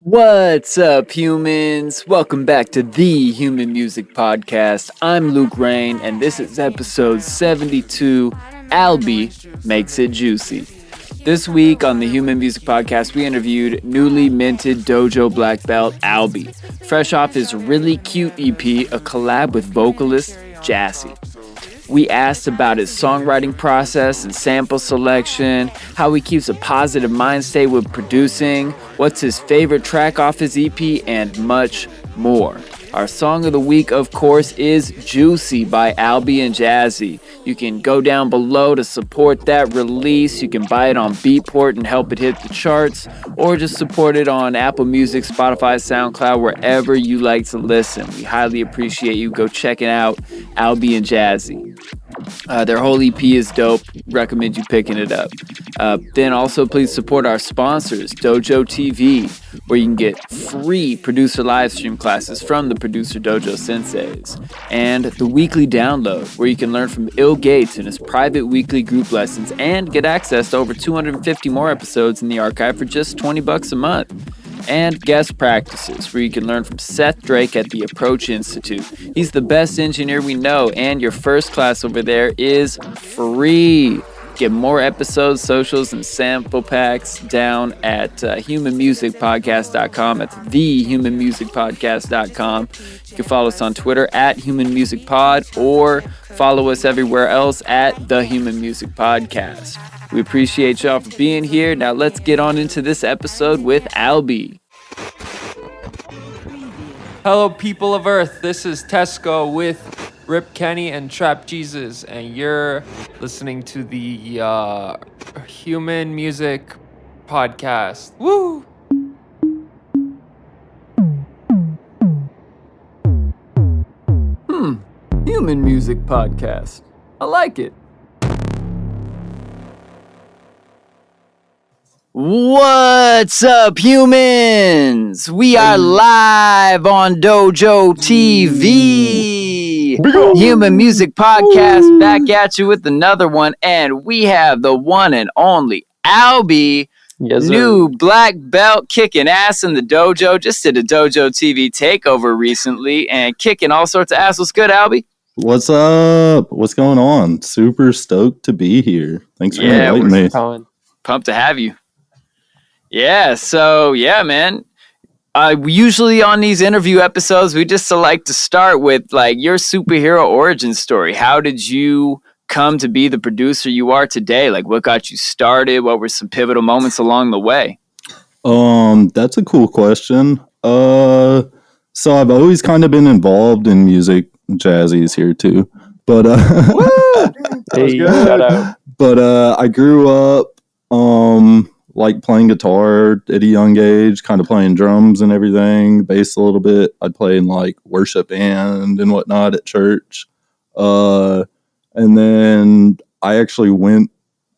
What's up, humans? Welcome back to the Human Music Podcast. I'm Luke Rain, and this is episode 72, Alby Makes It Juicy. This week on the Human Music Podcast, we interviewed newly minted Dojo Blackbelt Alby, fresh off his really cute EP, a collab with vocalist Jassy. We asked about his songwriting process and sample selection, how he keeps a positive mind state with producing, what's his favorite track off his EP, and much more. Our song of the week, of course, is Juicy by Alby and Jassy. You can go down below to support that release. You can buy it on Beatport and help it hit the charts, or just support it on Apple Music, Spotify, SoundCloud, wherever you like to listen. We highly appreciate you. Go check it out, Alby and Jassy. Their whole EP is dope. Recommend you picking it up. Then also please support our sponsors, Dojo TV, where you can get free producer live stream classes from the Producer Dojo Senseis, and the weekly download, where you can learn from Il Gates in his private weekly group lessons and get access to over 250 more episodes in the archive for just $20 a month. And guest practices, where you can learn from Seth Drake at the Approach Institute. He's the best engineer we know, and your first class over there is free. Get more episodes, socials, and sample packs down at humanmusicpodcast.com. That's thehumanmusicpodcast.com. You can follow us on Twitter at humanmusicpod, or follow us everywhere else at the Human Music Podcast. We appreciate y'all for being here. Now let's get on into this episode with Alby. Hello, people of Earth. This is Tesco with Rip Kenny and Trap Jesus, and you're listening to the Human Music Podcast. Woo! Human Music Podcast. I like it. What's up, humans? We are live on Dojo TV. Human Music Podcast, back at you with another one, and we have the one and only Alby, new black belt, kicking ass in the dojo. Just did a Dojo TV takeover recently and kicking all sorts of ass. What's good, Alby? What's up? What's going on? Super stoked to be here. Thanks for inviting me. Pumped to have you. Yeah, so yeah, man. Usually on these interview episodes, we just like to start with like your superhero origin story. How did you come to be the producer you are today? Like, what got you started? What were some pivotal moments along the way? That's a cool question. So I've always kind of been involved in music. Jazzy's here too, but Hey, shout out. But I grew up like playing guitar at a young age, kind of playing drums and everything, bass a little bit. I'd play in like worship band and whatnot at church. And then I actually went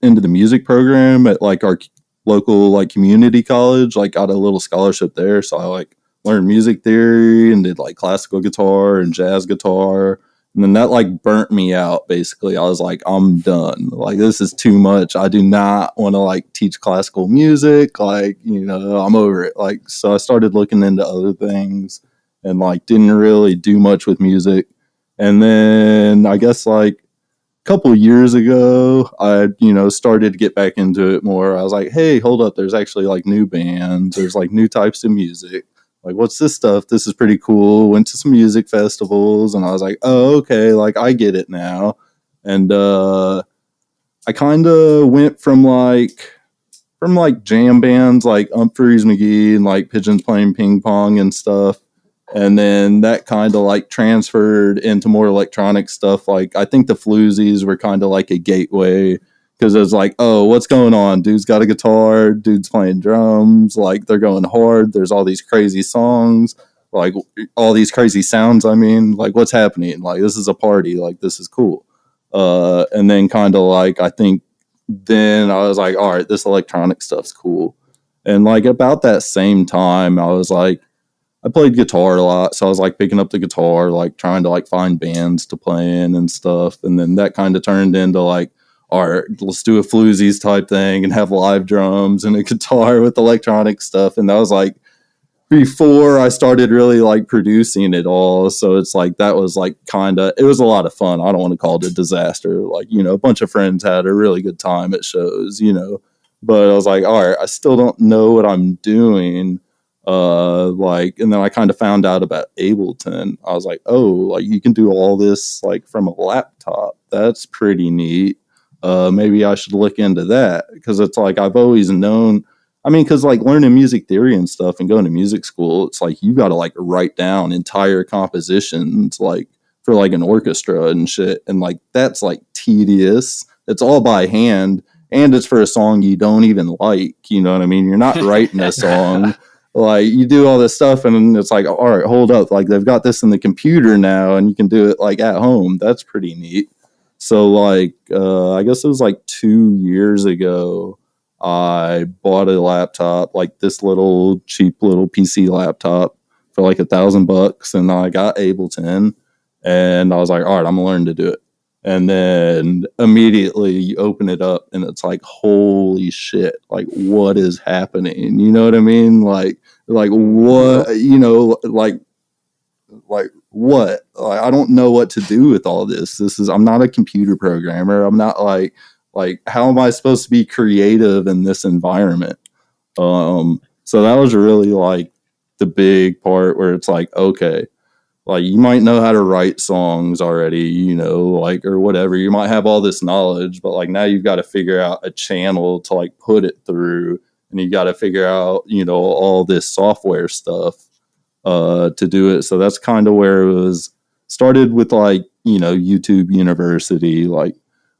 into the music program at like our local like community college, like got a little scholarship there. So I like learned music theory and did like classical guitar and jazz guitar. And then that like burnt me out. Basically, I was like, I'm done. Like, this is too much. I do not want to like teach classical music. Like, you know, I'm over it. Like, so I started looking into other things and like didn't really do much with music. And then I guess like a couple years ago, I, started to get back into it more. I was like, hey, hold up. There's actually like new bands. There's like new types of music. Like, what's this stuff? This is pretty cool. Went to some music festivals, and I was like, oh, okay, like, I get it now. And I kind of went from jam bands like Humphreys McGee and, like, Pigeons Playing Ping Pong and stuff. And then that kind of, like, transferred into more electronic stuff. Like, I think the Floozies were kind of like a gateway. Because it was like, oh, what's going on? Dude's got a guitar. Dude's playing drums. Like, they're going hard. There's all these crazy songs. Like, all these crazy sounds, I mean. Like, what's happening? Like, this is a party. Like, this is cool. And then kind of like, I think then I was like, all right, this electronic stuff's cool. And, like, about that same time, I was like, I played guitar a lot. So I was, like, picking up the guitar, like, trying to, like, find bands to play in and stuff. And then that kind of turned into, like, all right, let's do a Floozies type thing and have live drums and a guitar with electronic stuff. And that was like before I started really like producing it all. So it's like that was like it was a lot of fun. I don't want to call it a disaster. Like, a bunch of friends had a really good time at shows, but I was like, all right, I still don't know what I'm doing. And then I kind of found out about Ableton. I was like, oh, like you can do all this like from a laptop. That's pretty neat. Maybe I should look into that, because it's like I've always known. I mean, because like learning music theory and stuff and going to music school, it's like you got to like write down entire compositions like for like an orchestra and shit. And like that's like tedious. It's all by hand, and it's for a song you don't even like. You know what I mean? You're not writing a song. Like you do all this stuff and it's like, all right, hold up. Like they've got this in the computer now and you can do it like at home. That's pretty neat. So like, I guess it was like 2 years ago, I bought a laptop, like this little cheap little PC laptop for like $1,000, and I got Ableton, and I was like, all right, I'm gonna learn to do it. And then immediately you open it up and it's like, holy shit, like what is happening? You know what I mean? Like what, like what? Like, I don't know what to do with all this. I'm not a computer programmer. I'm not like how am I supposed to be creative in this environment? So that was really like the big part where it's like, okay, like you might know how to write songs already, like, or whatever. You might have all this knowledge, but like now you've got to figure out a channel to like put it through, and you got to figure out, all this software stuff to do it. So that's kind of where it was started with like, YouTube University, like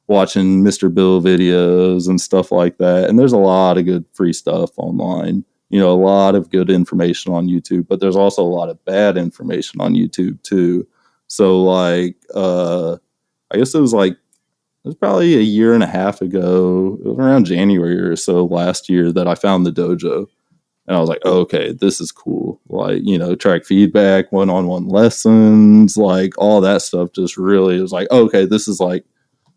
watching Mr. Bill videos and stuff like that. And there's a lot of good free stuff online. A lot of good information on YouTube, but there's also a lot of bad information on YouTube too. So like, I guess it was probably a year and a half ago, it was around January or so last year, that I found the dojo. And I was like, oh, okay, this is cool. Like, track feedback, one-on-one lessons, like all that stuff just really was like, okay, this is like,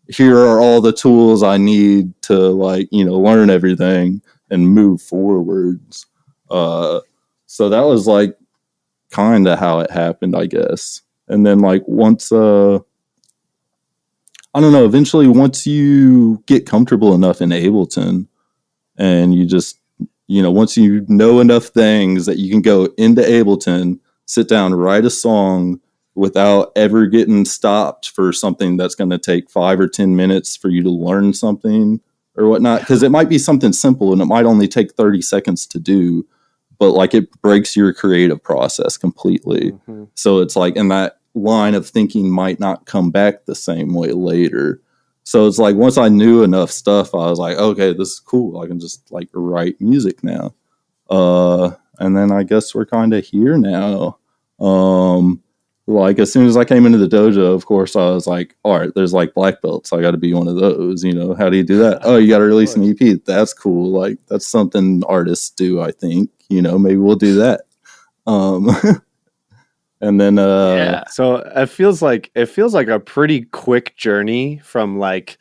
here are all the tools I need to like, learn everything and move forwards. So that was like kind of how it happened, I guess. And then like once, I don't know, eventually once you get comfortable enough in Ableton and you just, once you know enough things that you can go into Ableton, sit down, write a song without ever getting stopped for something that's going to take 5 or 10 minutes for you to learn something or whatnot. Because it might be something simple and it might only take 30 seconds to do, but like it breaks your creative process completely. Mm-hmm. So it's like, and that line of thinking might not come back the same way later. So it's like, once I knew enough stuff, I was like, okay, this is cool. I can just like write music now. And then I guess we're kind of here now. Like as soon as I came into the dojo, of course, I was like, all right, there's like black belts. I got to be one of those, how do you do that? Oh, you got to release an EP. That's cool. Like that's something artists do, I think, maybe we'll do that. And then, yeah. So it feels like a pretty quick journey from like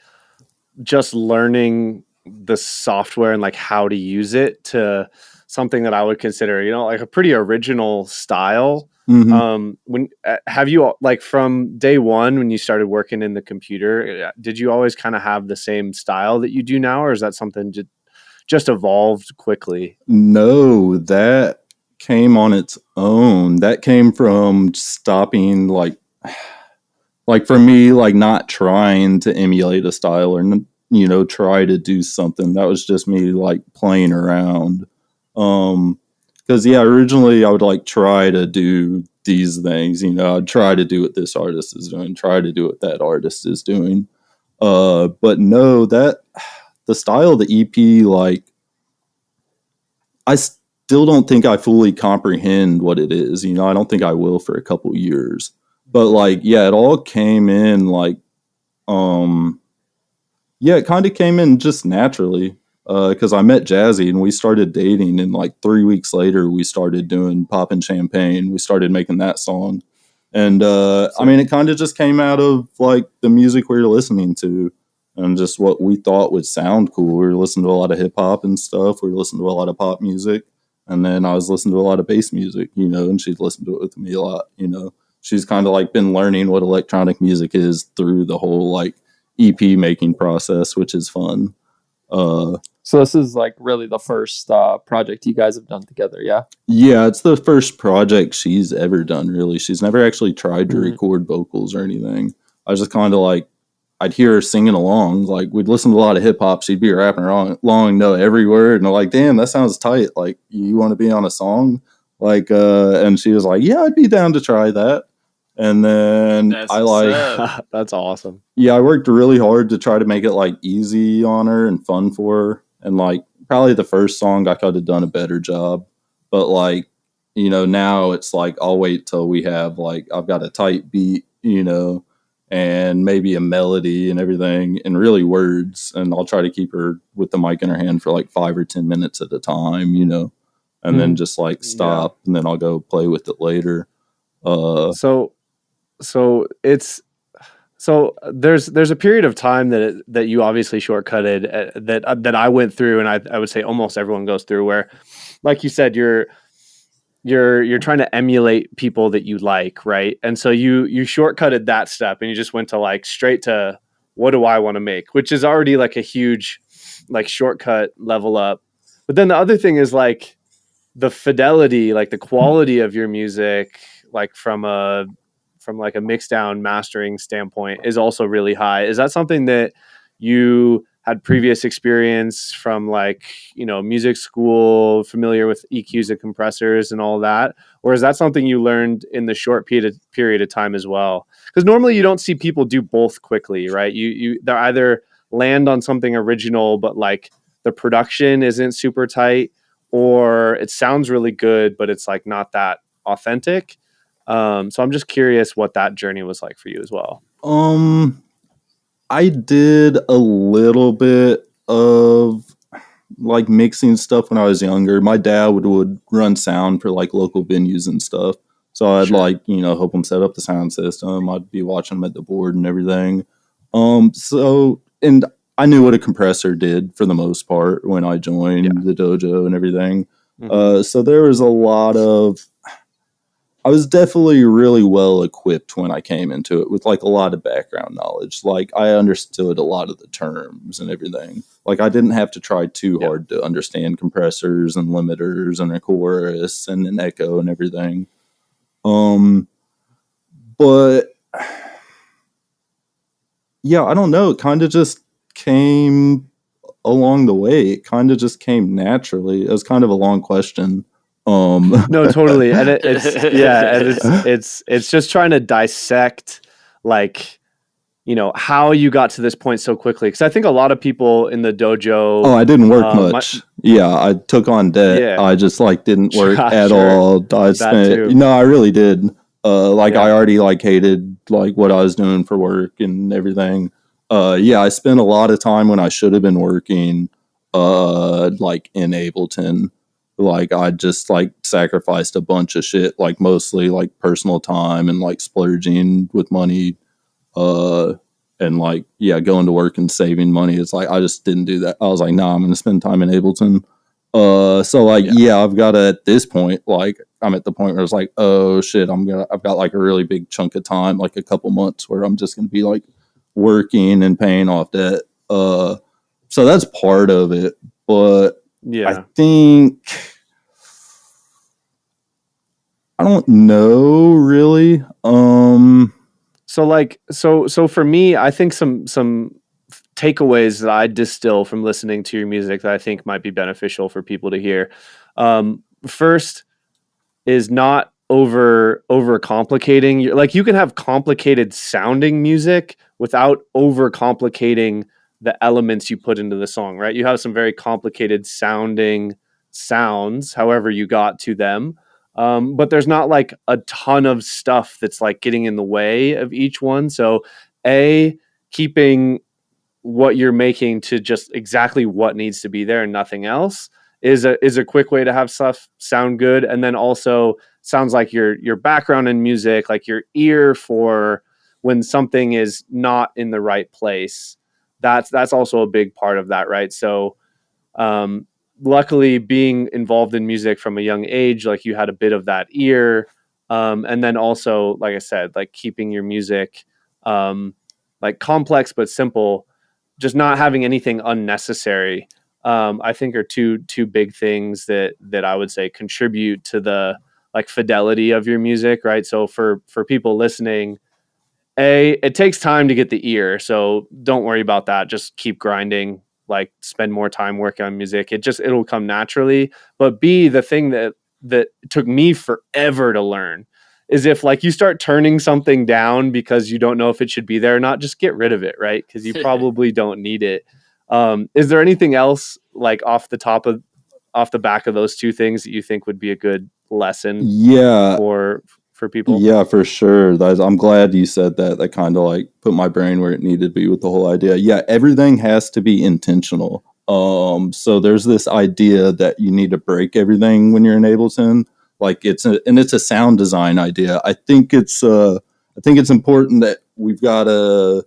just learning the software and like how to use it to something that I would consider, like a pretty original style. Mm-hmm. When have you like from day one when you started working in the computer, did you always kind of have the same style that you do now, or is that something just evolved quickly? No, that came on its own. That came from stopping like for me, like not trying to emulate a style or try to do something. That was just me like playing around. Because originally I would like try to do these things, I'd try to do what this artist is doing, try to do what that artist is doing. But no, that the style of the EP, like I still don't think I fully comprehend what it is. I don't think I will for a couple years. But like, yeah, it all came in like, it kind of came in just naturally. Because I met Jassy and we started dating, and like 3 weeks later we started doing Poppin' Champagne. We started making that song, and I mean it kind of just came out of like the music we were listening to and just what we thought would sound cool. We were listening to a lot of hip hop and stuff. We were listening to a lot of pop music, And then I was listening to a lot of bass music, you know, and she'd listen to it with me a lot, you know. She's kind of like been learning what electronic music is through the whole like EP making process, which is fun. So this is like really the first project you guys have done together, yeah? Yeah, it's the first project she's ever done, really. She's never actually tried to record vocals or anything. I was just kind of like, I'd hear her singing along. Like, we'd listen to a lot of hip hop. She'd be rapping along, know every word. And I'm like, damn, that sounds tight. Like, you want to be on a song? Like, and she was like, yeah, I'd be down to try that. And then That's awesome. Yeah, I worked really hard to try to make it like easy on her and fun for her. And like, probably the first song I could have done a better job. But like, you know, now it's like, I'll wait till we have like, I've got a tight beat, you know, and maybe a melody and everything and really words. And I'll try to keep her with the mic in her hand for like 5 or 10 minutes at a time, you know, and then just like stop and then I'll go play with it later. So there's a period of time that you obviously shortcutted that I went through, and I would say almost everyone goes through, where, like you said, you're trying to emulate people that you like, right? And so you shortcutted that step and you just went to like straight to what do I want to make, which is already like a huge like shortcut level up. But then the other thing is like the fidelity, like the quality of your music, like from like a mix down mastering standpoint, is also really high. Is that something that you had previous experience from, like, you know, music school, familiar with EQs and compressors and all that? Or is that something you learned in the short period of time as well? Because normally you don't see people do both quickly, right? They either land on something original, but like the production isn't super tight, or it sounds really good, but it's like not that authentic. So I'm just curious what that journey was like for you as well. I did a little bit of like mixing stuff when I was younger. My dad would run sound for like local venues and stuff. So I'd like, you know, help him set up the sound system. I'd be watching him at the board and everything. And I knew what a compressor did for the most part when I joined the dojo and everything. So there was a lot of, I was definitely really well equipped when I came into it with like a lot of background knowledge. Like I understood a lot of the terms and everything. Like I didn't have to try too hard to understand compressors and limiters and a chorus and an echo and everything. But yeah, I don't know. It kind of just came along the way. It kind of just came naturally. It was kind of a long question. No, totally. And it's just trying to dissect, like, you know, how you got to this point so quickly. Cause I think a lot of people in the dojo. Oh, I didn't work much. I took on debt. Yeah. I just like didn't work at all. I really did. I already like hated like what I was doing for work and everything. I spent a lot of time when I should have been working, like in Ableton. Like I just like sacrificed a bunch of shit, like mostly like personal time and like splurging with money, and like, going to work and saving money. It's like, I just didn't do that. I was like, nah, I'm going to spend time in Ableton. I've got to, at this point, like I'm at the point where it's like, oh shit, I've got like a really big chunk of time, like a couple months where I'm just going to be like working and paying off debt. So that's part of it. But I think, I don't know really. So for me, I think some takeaways that I distill from listening to your music that I think might be beneficial for people to hear. First is not over complicating. Like you can have complicated sounding music without over complicating the elements you put into the song, right? You have some very complicated sounding sounds, however you got to them. But there's not like a ton of stuff that's like getting in the way of each one. So keeping what you're making to just exactly what needs to be there and nothing else is a quick way to have stuff sound good. And then also sounds like your background in music, like your ear for when something is not in the right place. That's also a big part of that, right? So luckily being involved in music from a young age, like you had a bit of that ear. And then also, like I said, like keeping your music like complex but simple, just not having anything unnecessary. I think are two big things that I would say contribute to the like fidelity of your music, right? So for people listening, it takes time to get the ear, so don't worry about that. Just keep grinding, like spend more time working on music. It'll come naturally. But B, the thing that took me forever to learn is if like you start turning something down because you don't know if it should be there or not, just get rid of it, right? Because you probably don't need it. Is there anything else like off the back of those two things that you think would be a good lesson for people? Yeah, for sure. I'm glad you said that. That kind of like put my brain where it needed to be with the whole idea. Yeah, everything has to be intentional. So there's this idea that you need to break everything when you're in Ableton. Like it's a sound design idea. I think it's important that we've got to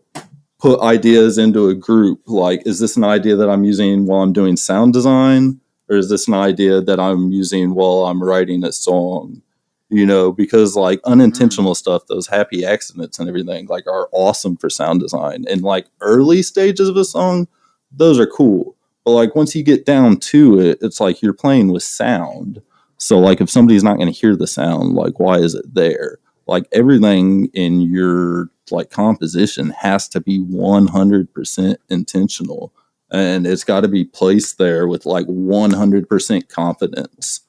put ideas into a group. Like, is this an idea that I'm using while I'm doing sound design, or is this an idea that I'm using while I'm writing a song? You know, because like unintentional stuff, those happy accidents and everything, like are awesome for sound design. And like early stages of a song, those are cool. But like once you get down to it, it's like you're playing with sound. So like if somebody's not going to hear the sound, like why is it there? Like everything in your like composition has to be 100% intentional, and it's got to be placed there with like 100% confidence.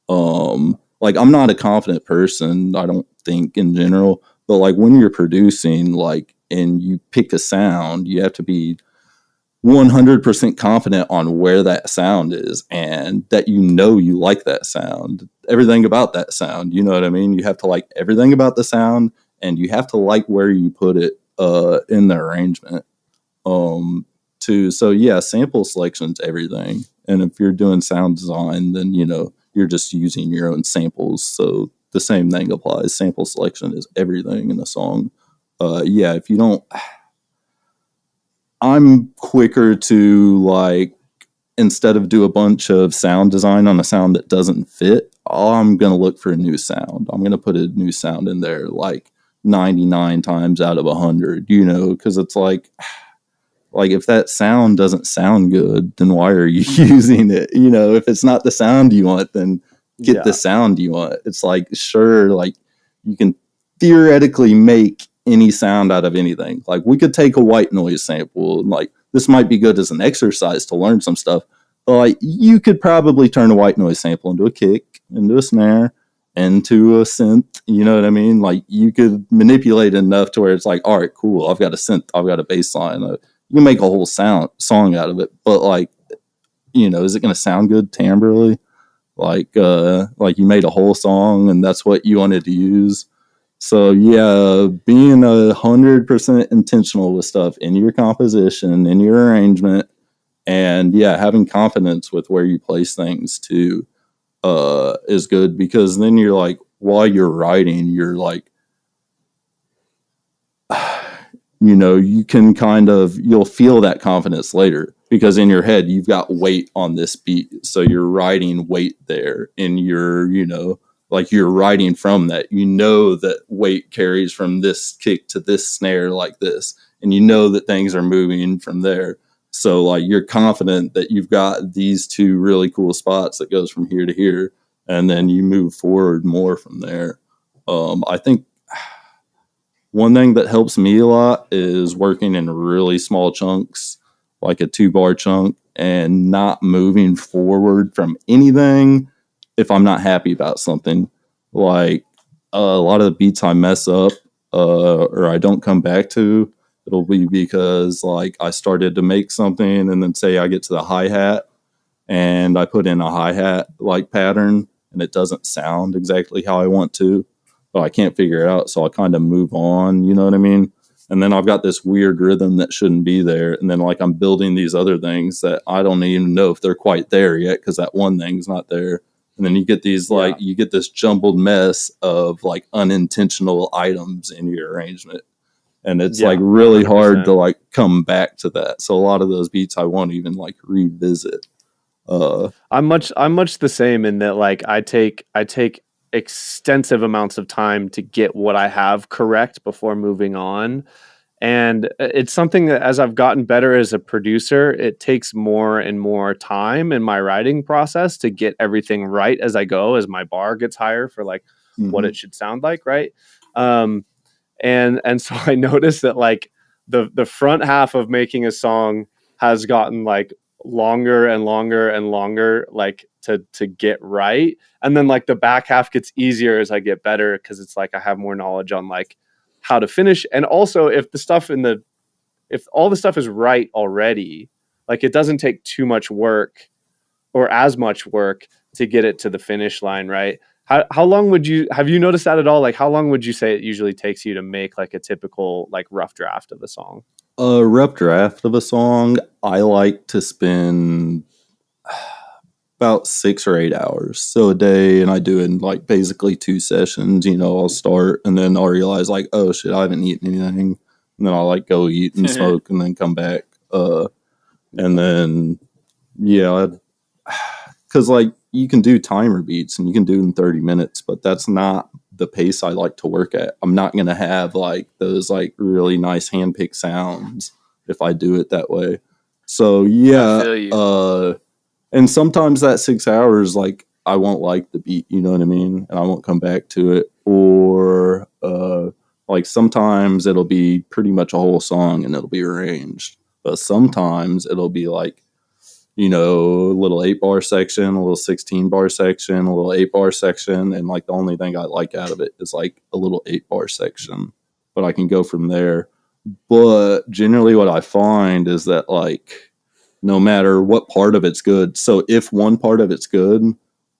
Like I'm not a confident person, I don't think in general, but like when you're producing, like, and you pick a sound, you have to be 100% confident on where that sound is and that you like that sound. Everything about that sound, you know what I mean? You have to like everything about the sound, and you have to like where you put it in the arrangement. So yeah, sample selection's everything. And if you're doing sound design, then you know you're just using your own samples. So the same thing applies. Sample selection is everything in a song. Yeah, if you don't, I'm quicker to like, instead of do a bunch of sound design on a sound that doesn't fit, I'm going to look for a new sound. I'm going to put a new sound in there like 99 times out of 100, you know, because it's like if that sound doesn't sound good, then why are you using it? You know, if it's not the sound you want, then get the sound you want. It's like, sure, like you can theoretically make any sound out of anything. Like we could take a white noise sample and like this might be good as an exercise to learn some stuff, but like you could probably turn a white noise sample into a kick, into a snare, into a synth. You know what I mean? Like you could manipulate it enough to where it's like, all right, cool, I've got a synth, I've got a bass line. You can make a whole song out of it, but like, you know, is it going to sound good timbrally? Like you made a whole song and that's what you wanted to use. So yeah, being 100% intentional with stuff in your composition, in your arrangement, and yeah, having confidence with where you place things too is good, because then you're like, while you're writing, you're like, you know, you can you'll feel that confidence later, because in your head you've got weight on this beat, so you're writing weight there in your, you know, like you're writing from that. You know that weight carries from this kick to this snare like this, and you know that things are moving from there. So like you're confident that you've got these two really cool spots that goes from here to here, and then you move forward more from there. I think one thing that helps me a lot is working in really small chunks, like a 2-bar chunk, and not moving forward from anything if I'm not happy about something. Like a lot of the beats I mess up or I don't come back to, it'll be because like I started to make something, and then say I get to the hi-hat and I put in a hi-hat like pattern and it doesn't sound exactly how I want to, but I can't figure it out, so I kind of move on, you know what I mean? And then I've got this weird rhythm that shouldn't be there, and then like I'm building these other things that I don't even know if they're quite there yet because that one thing's not there. And then you get these like you get this jumbled mess of like unintentional items in your arrangement, and it's like really 100%. Hard to like come back to that. So a lot of those beats I won't even like revisit. I'm much the same in that like I take extensive amounts of time to get what I have correct before moving on. And it's something that as I've gotten better as a producer, it takes more and more time in my writing process to get everything right as I go, as my bar gets higher for like what it should sound like, right? And so I noticed that like the front half of making a song has gotten like longer and longer and longer, like to get right. And then like the back half gets easier as I get better, because it's like I have more knowledge on like how to finish. And also if all the stuff is right already, like it doesn't take too much work or as much work to get it to the finish line, right? How long have you noticed that at all? Like how long would you say it usually takes you to make like a typical like rough draft of a song? A rough draft of a song, I like to spend about 6 or 8 hours. So a day, and I do it in like basically 2 sessions. I'll start and then I'll realize like, oh shit, I haven't eaten anything. And then I'll like go eat and smoke and then come back. And then, yeah, because like you can do timer beats and you can do it in 30 minutes, but that's not the pace I like to work at. I'm not going to have like those like really nice hand-picked sounds if I do it that way. So yeah, and sometimes that 6 hours, like I won't like the beat, you know what I mean? And I won't come back to it. Or like sometimes it'll be pretty much a whole song and it'll be arranged. But sometimes it'll be like, a little 8-bar section, a little 16-bar section, a little 8-bar section. And like the only thing I like out of it is like a little 8-bar section. But I can go from there. But generally what I find is that like no matter what part of it's good. So if one part of it's good,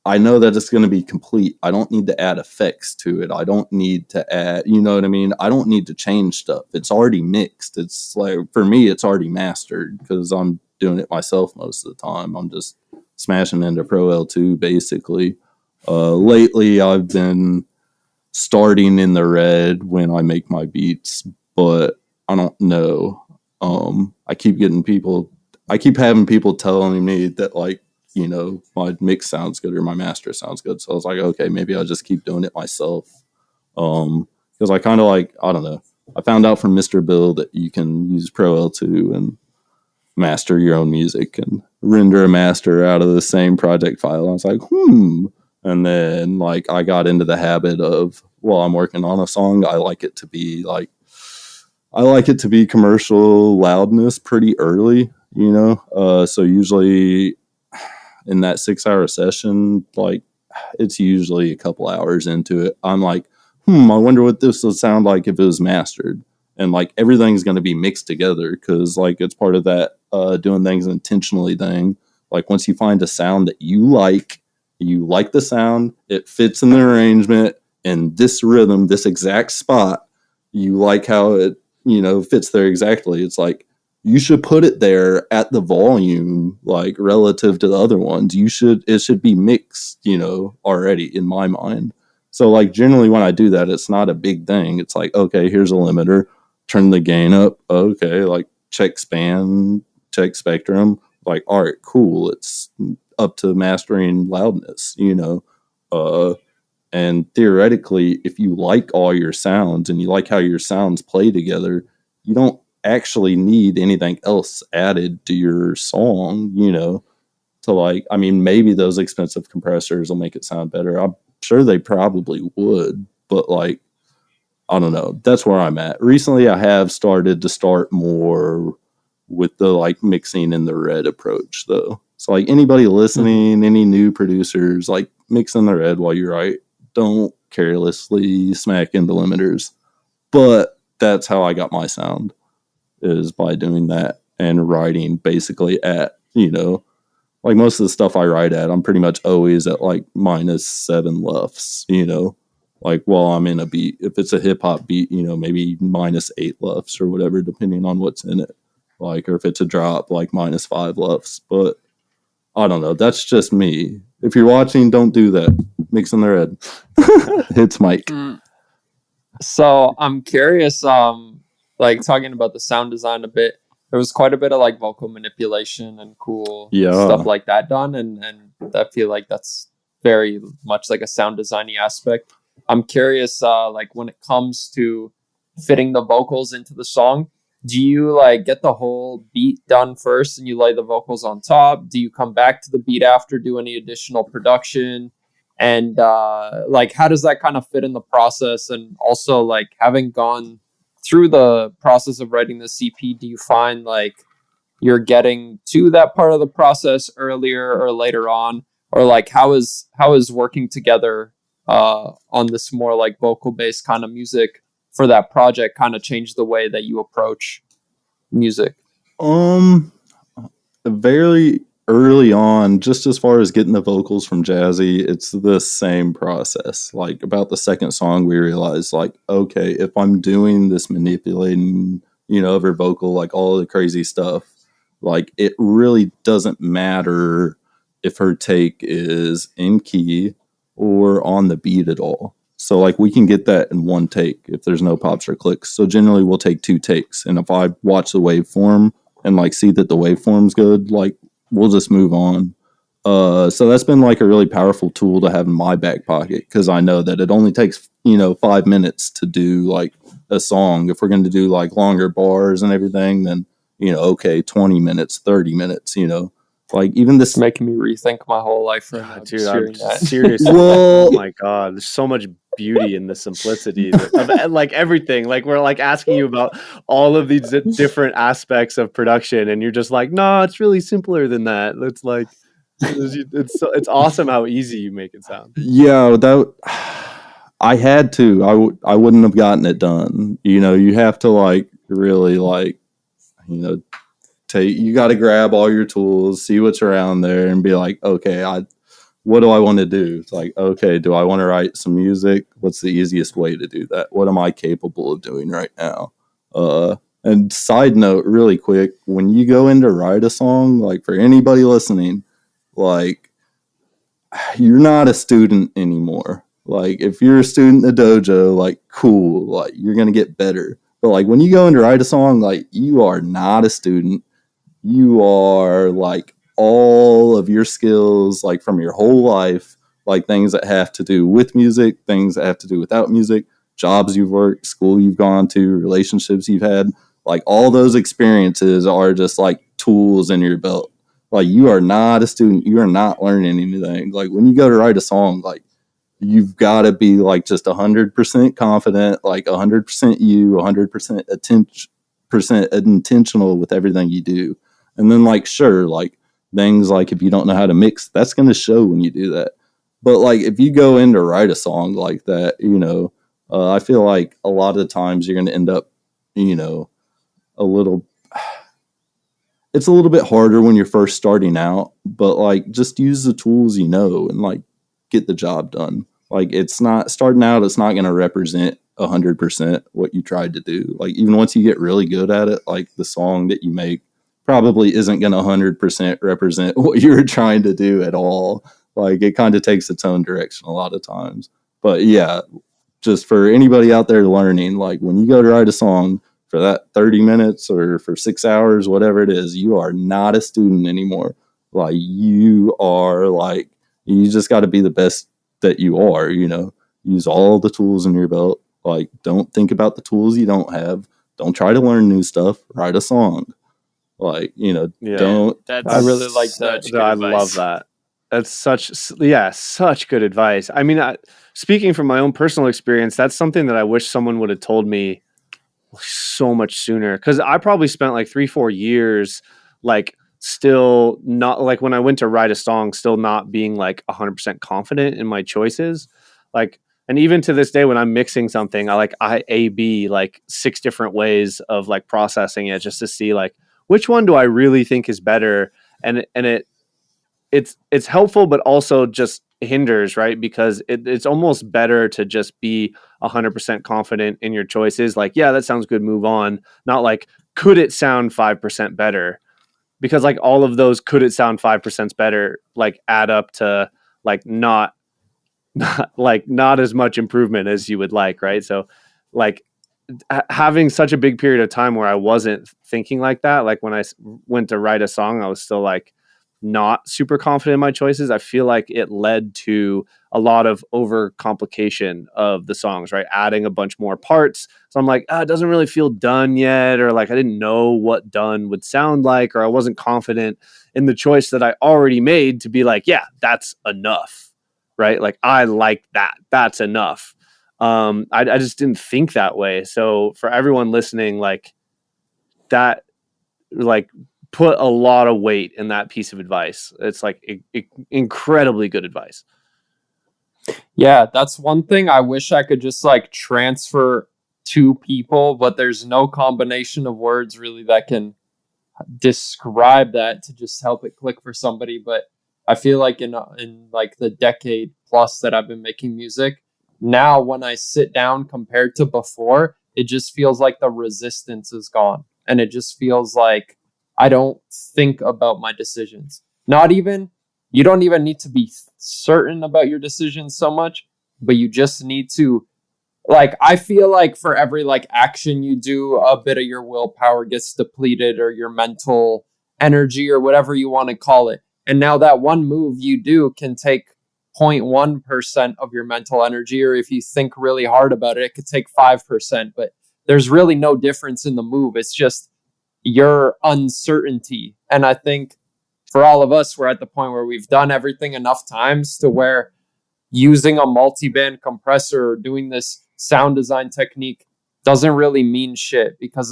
I know that it's going to be complete. I don't need to add effects to it. I don't need to add, you know what I mean? I don't need to change stuff. It's already mixed. It's like, for me, it's already mastered because I'm doing it myself most of the time. I'm just smashing into Pro L2 basically. Lately, I've been starting in the red when I make my beats, but I don't know. I keep having people telling me that like, my mix sounds good or my master sounds good. So I was like, okay, maybe I'll just keep doing it myself. Because I kind of like, I don't know. I found out from Mr. Bill that you can use Pro L2 and master your own music and render a master out of the same project file. And I was like, And then like I got into the habit of, while I'm working on a song, I like it to be commercial loudness pretty early, so usually in that 6-hour session, like it's usually a couple hours into it. I'm like, I wonder what this would sound like if it was mastered. And like everything's going to be mixed together because like it's part of that doing things intentionally thing. Like once you find a sound that you like the sound, it fits in the arrangement and this rhythm, this exact spot, you like how it, fits there exactly. It's like, you should put it there at the volume, like relative to the other ones. It should be mixed, already in my mind. So like generally when I do that, it's not a big thing. It's like, okay, here's a limiter, turn the gain up. Okay. Like check span, check spectrum. Like, all right, cool. It's up to mastering loudness, and theoretically, if you like all your sounds and you like how your sounds play together, you don't actually need anything else added to your song, to like, I mean, maybe those expensive compressors will make it sound better. I'm sure they probably would, but like, I don't know. That's where I'm at. Recently, I have started to start more with the like mixing in the red approach though. So like anybody listening, any new producers, like mix in the red while you write. Don't carelessly smack into limiters. But that's how I got my sound, is by doing that and writing basically at, like most of the stuff I write at, I'm pretty much always at like -7 LUFS, like while I'm in a beat. If it's a hip hop beat, maybe -8 LUFS or whatever, depending on what's in it. Like, or if it's a drop, like -5 LUFS. But I don't know. That's just me. If you're watching, don't do that. Mix in the red. Hits Mike. So I'm curious, like talking about the sound design a bit. there was quite a bit of like vocal manipulation and cool Yeah. stuff like that done, and I feel like that's very much like a sound designy aspect. I'm curious, like when it comes to fitting the vocals into the song, do you like get the whole beat done first and you lay the vocals on top? Do you come back to the beat after, do any additional production? And like how does that kind of fit in the process? And also, like, having gone through the process of writing the CP, do you find like you're getting to that part of the process earlier or later on, or like how is working together on this more like vocal based kind of music for that project kind of change the way that you approach music? Very early on, just as far as getting the vocals from Jassy, it's the same process. Like about the second song, we realized like, okay, if I'm doing this manipulating, of her vocal, like all the crazy stuff, like it really doesn't matter if her take is in key or on the beat at all. So like we can get that in one take if there's no pops or clicks. So generally we'll take 2 takes. And if I watch the waveform and like see that the waveform's good, like we'll just move on. So that's been like a really powerful tool to have in my back pocket, because I know that it only takes 5 minutes to do like a song. If we're going to do like longer bars and everything, then okay, 20 minutes, 30 minutes, like even this It's making me rethink my whole life right now. Dude, just I'm hearing that. seriously. Well- Oh my god, there's so much beauty in the simplicity of like everything. Like we're like asking you about all of these different aspects of production, and you're just like, no, it's really simpler than that. It's like it's awesome how easy you make it sound. Yeah, that I had to. I wouldn't have gotten it done. You have to like really like you got to grab all your tools, see what's around there, and be like, okay, what do I want to do? It's like, okay, do I want to write some music? What's the easiest way to do that? What am I capable of doing right now? And side note, really quick, when you go in to write a song, like for anybody listening, like you're not a student anymore. Like if you're a student in the dojo, like cool, like you're gonna get better. But like when you go in to write a song, like you are not a student. You are like all of your skills, like from your whole life, like things that have to do with music, things that have to do without music, jobs you've worked, school you've gone to, relationships you've had, like all those experiences are just like tools in your belt. Like you are not a student. You are not learning anything. Like when you go to write a song, like you've got to be like just 100% confident, like 100% you, 100% intentional with everything you do. And then like, sure, like things like if you don't know how to mix, that's going to show when you do that. But like if you go in to write a song like that, I feel like a lot of the times you're going to end up, it's a little bit harder when you're first starting out, but like just use the tools and like get the job done. Like it's not starting out, it's not going to represent 100% what you tried to do. Like even once you get really good at it, like the song that you make probably isn't going to 100% represent what you were trying to do at all. Like it kind of takes its own direction a lot of times. But yeah, just for anybody out there learning, like when you go to write a song for that 30 minutes or for 6 hours, whatever it is, you are not a student anymore. Like you just got to be the best that you are, use all the tools in your belt. Like don't think about the tools you don't have. Don't try to learn new stuff. Write a song. Like, don't. I really like that. I love that. That's such good advice. I mean, speaking from my own personal experience, that's something that I wish someone would have told me so much sooner. Because I probably spent like 3-4 years, like still not like when I went to write a song, still not being like 100% confident in my choices. Like, and even to this day, when I'm mixing something, I A/B like 6 different ways of like processing it just to see like which one do I really think is better. And it's helpful, but also just hinders, right? Because it's almost better to just be 100% confident in your choices. Like, yeah, that sounds good. Move on. Not like, could it sound 5% better? Because like all of those, could it sound 5% better? Like add up to like not as much improvement as you would like. Right. So like having such a big period of time where I wasn't thinking like that, like when I went to write a song, I was still like not super confident in my choices. I feel like it led to a lot of overcomplication of the songs, right? Adding a bunch more parts. So I'm like, it doesn't really feel done yet, or like I didn't know what done would sound like, or I wasn't confident in the choice that I already made to be like, yeah, that's enough, right? Like I like that. That's enough. I just didn't think that way. So for everyone listening, like that, like put a lot of weight in that piece of advice. It's like incredibly good advice. Yeah, that's one thing I wish I could just like transfer to people, but there's no combination of words really that can describe that to just help it click for somebody. But I feel like in like the decade plus that I've been making music, now when I sit down compared to before, it just feels like the resistance is gone. And it just feels like I don't think about my decisions. You don't even need to be certain about your decisions so much, but you just need to, like, I feel like for every like action you do, a bit of your willpower gets depleted, or your mental energy, or whatever you want to call it. And now that one move you do can take 0.1% of your mental energy, or if you think really hard about it, it could take 5%, but there's really no difference in the move. It's just your uncertainty. And I think for all of us, we're at the point where we've done everything enough times to where using a multi-band compressor or doing this sound design technique doesn't really mean shit, because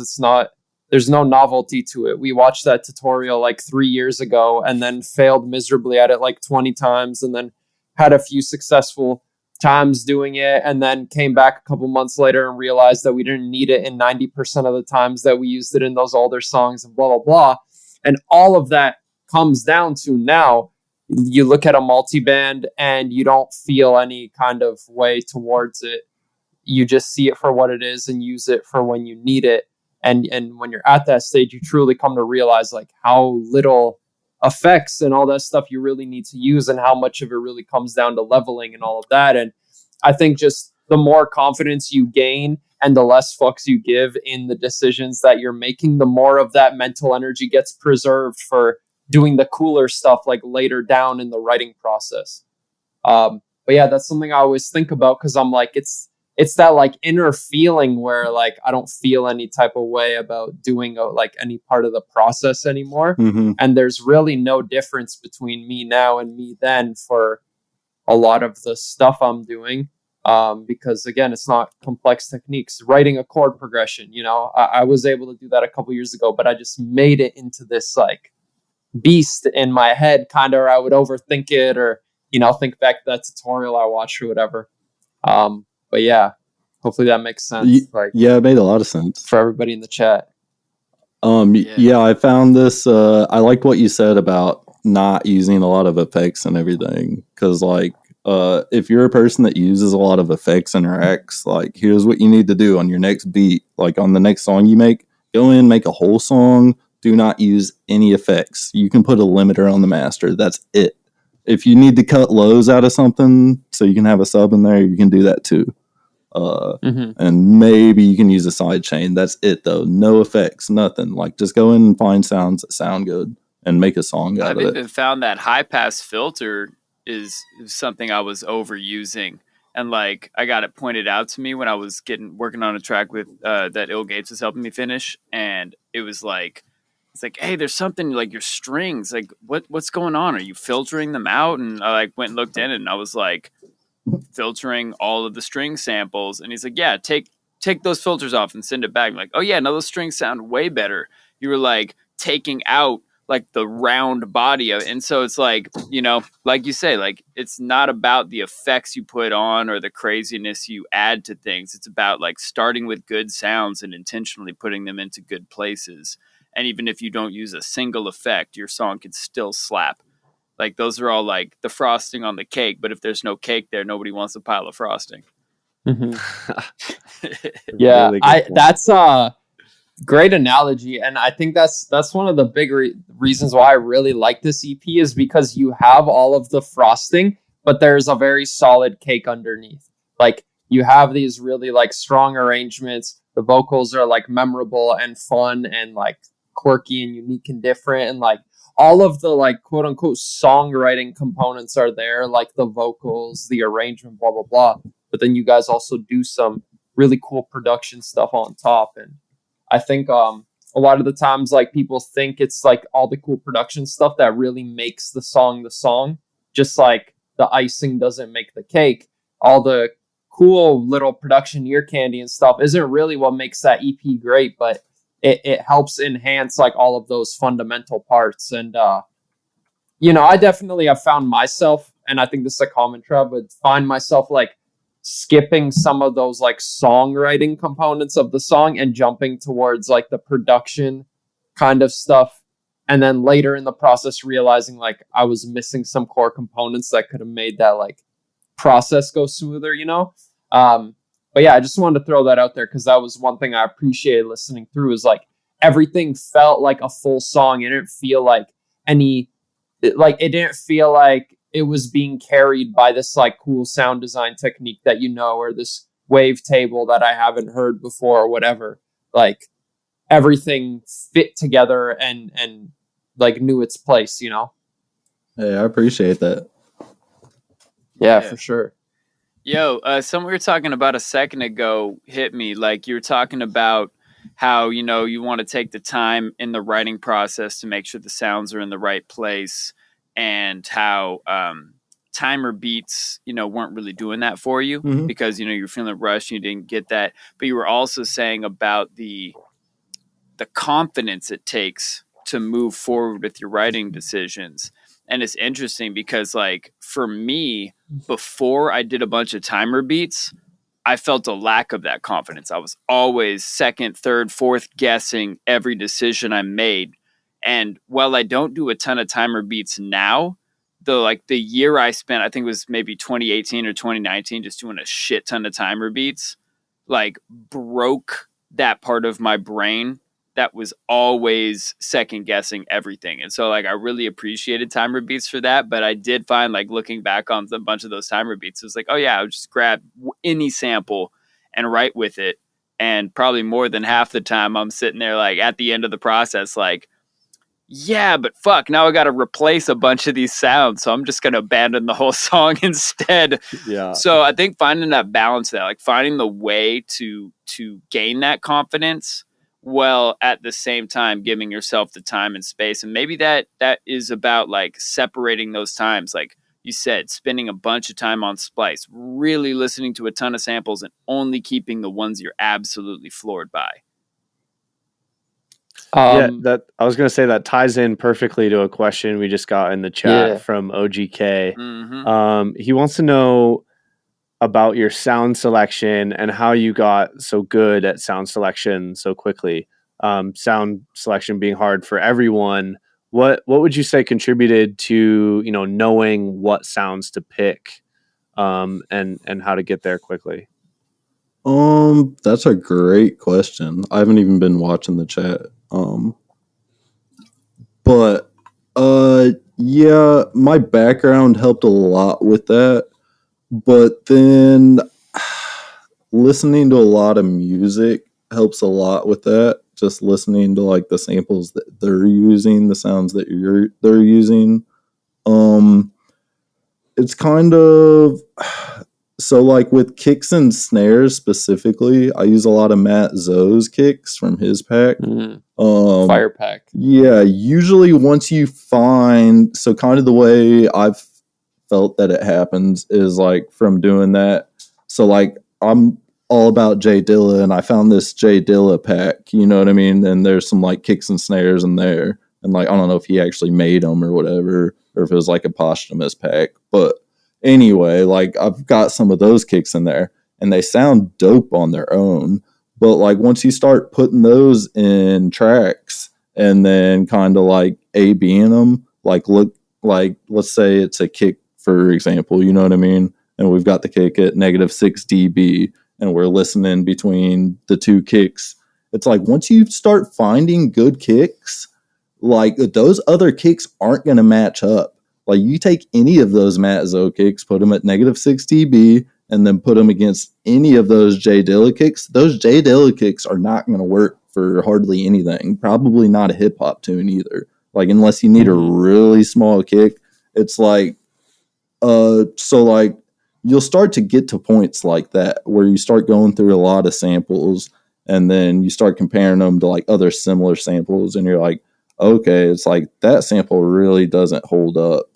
there's no novelty to it. We watched that tutorial like 3 years ago and then failed miserably at it like 20 times, and then had a few successful times doing it, and then came back a couple months later and realized that we didn't need it in 90% of the times that we used it in those older songs, and blah, blah, blah. And all of that comes down to now you look at a multi-band and you don't feel any kind of way towards it. You just see it for what it is and use it for when you need it. And when you're at that stage, you truly come to realize like how little effects and all that stuff you really need to use, and how much of it really comes down to leveling and all of that. And I think just the more confidence you gain and the less fucks you give in the decisions that you're making, the more of that mental energy gets preserved for doing the cooler stuff like later down in the writing process. But yeah, that's something I always think about, because I'm like, it's that like inner feeling where like I don't feel any type of way about doing like any part of the process anymore. Mm-hmm. And there's really no difference between me now and me then for a lot of the stuff I'm doing. Because again, it's not complex techniques. Writing a chord progression, I was able to do that a couple years ago, but I just made it into this like beast in my head, kind of, or I would overthink it, or think back to that tutorial I watched or whatever. But yeah, hopefully that makes sense. Yeah, it made a lot of sense for everybody in the chat. Yeah, I found this. I liked what you said about not using a lot of effects and everything, because like if you're a person that uses a lot of effects and racks, like here's what you need to do on your next beat, like on the next song you make. Go in, make a whole song. Do not use any effects. You can put a limiter on the master. That's it. If you need to cut lows out of something so you can have a sub in there, you can do that too. And maybe you can use a side chain. That's it though. No effects, nothing. Like just go in and find sounds that sound good and make a song out of it. I've even found that high pass filter is something I was overusing. And like I got it pointed out to me when I was working on a track with that Ill Gates was helping me finish, and it was like, it's like, hey, there's something like your strings, like what's going on? Are you filtering them out? And I like went and looked in it, and I was like filtering all of the string samples. And he's like, yeah, take those filters off and send it back. I'm like, oh yeah, no, those strings sound way better. You were like taking out like the round body of it. And so it's like, like you say, like it's not about the effects you put on or the craziness you add to things. It's about like starting with good sounds and intentionally putting them into good places. And even if you don't use a single effect, your song can still slap. Like those are all like the frosting on the cake. But if there's no cake there, nobody wants a pile of frosting. Yeah, that's a great analogy. And I think that's one of the big reasons why I really like this EP, is because you have all of the frosting, but there's a very solid cake underneath. Like you have these really like strong arrangements the vocals are like memorable and fun and like quirky and unique and different, and like all of the like quote unquote songwriting components are there, like the vocals, the arrangement, blah blah blah. But then you guys also do some really cool production stuff on top, and I think a lot of the times like people think it's like all the cool production stuff that really makes the song, just like the icing doesn't make the cake. All the cool little production ear candy and stuff isn't really what makes that EP great, but it helps enhance like all of those fundamental parts. And you know, I definitely have found myself, and I think this is a common trend, but find myself like skipping some of those like songwriting components of the song and jumping towards like the production kind of stuff, and then later in the process realizing like I was missing some core components that could have made that like process go smoother, you know. But yeah, I just wanted to throw that out there because that was one thing I appreciated listening through, is like everything felt like a full song. It didn't feel like it didn't feel like it was being carried by this like cool sound design technique that, you know, or this wave table that I haven't heard before or whatever. Like everything fit together and like knew its place, you know? Hey, I appreciate that. Yeah, for sure. Yo, something we were talking about a second ago hit me. Like you were talking about how, you know, you want to take the time in the writing process to make sure the sounds are in the right place, and how timer beats, you know, weren't really doing that for you because, you know, you're feeling rushed and you didn't get that. But you were also saying about the confidence it takes to move forward with your writing decisions. And it's interesting because, like, for me, before I did a bunch of timer beats, I felt a lack of that confidence. I was always second, third, fourth guessing every decision I made. And while I don't do a ton of timer beats now, the year I spent, I think it was maybe 2018 or 2019, just doing a shit ton of timer beats, like broke that part of my brain that was always second guessing everything. And so like I really appreciated timer beats for that. But I did find, like, looking back on a bunch of those timer beats, it was like, oh yeah, I would just grab any sample and write with it. And probably more than half the time I'm sitting there like at the end of the process, like, yeah, but fuck, now I got to replace a bunch of these sounds. So I'm just going to abandon the whole song instead. Yeah. So I think finding that balance there, like finding the way to gain that confidence, while at the same time giving yourself the time and space. And maybe that is about like separating those times. Like you said, spending a bunch of time on Splice, really listening to a ton of samples and only keeping the ones you're absolutely floored by. That I was going to say that ties in perfectly to a question we just got in the chat from OGK. He wants to know about your sound selection and how you got so good at sound selection so quickly. Sound selection being hard for everyone. What would you say contributed to, you know, knowing what sounds to pick, and how to get there quickly? That's a great question. I haven't even been watching the chat. But yeah, my background helped a lot with that. But then listening to a lot of music helps a lot with that. Just listening to like the samples that they're using, the sounds that they're using. It's kind of so like with kicks and snares specifically, I use a lot of Matt Zoe's kicks from his pack. Fire pack. Yeah, usually once you find, so kind of the way I've felt that it happens is like from doing that. So like I'm all about Jay Dilla, and I found this Jay Dilla pack, you know what I mean? And there's some like kicks and snares in there, and like I don't know if he actually made them or whatever, or if it was like a posthumous pack. But anyway, like I've got some of those kicks in there, and they sound dope on their own. But like once you start putting those in tracks and then kind of like A-B'ing them, like look, like let's say it's a kick, for example, you know what I mean? And we've got the kick at -6 dB, and we're listening between the two kicks. It's like once you start finding good kicks, like those other kicks aren't going to match up. Like you take any of those Matt Zoe kicks, put them at -6 dB, and then put them against any of those J Dilla kicks, those J Dilla kicks are not going to work for hardly anything. Probably not a hip hop tune either. Like, unless you need a really small kick, it's like, so like you'll start to get to points like that where you start going through a lot of samples and then you start comparing them to like other similar samples and you're like, okay, it's like that sample really doesn't hold up.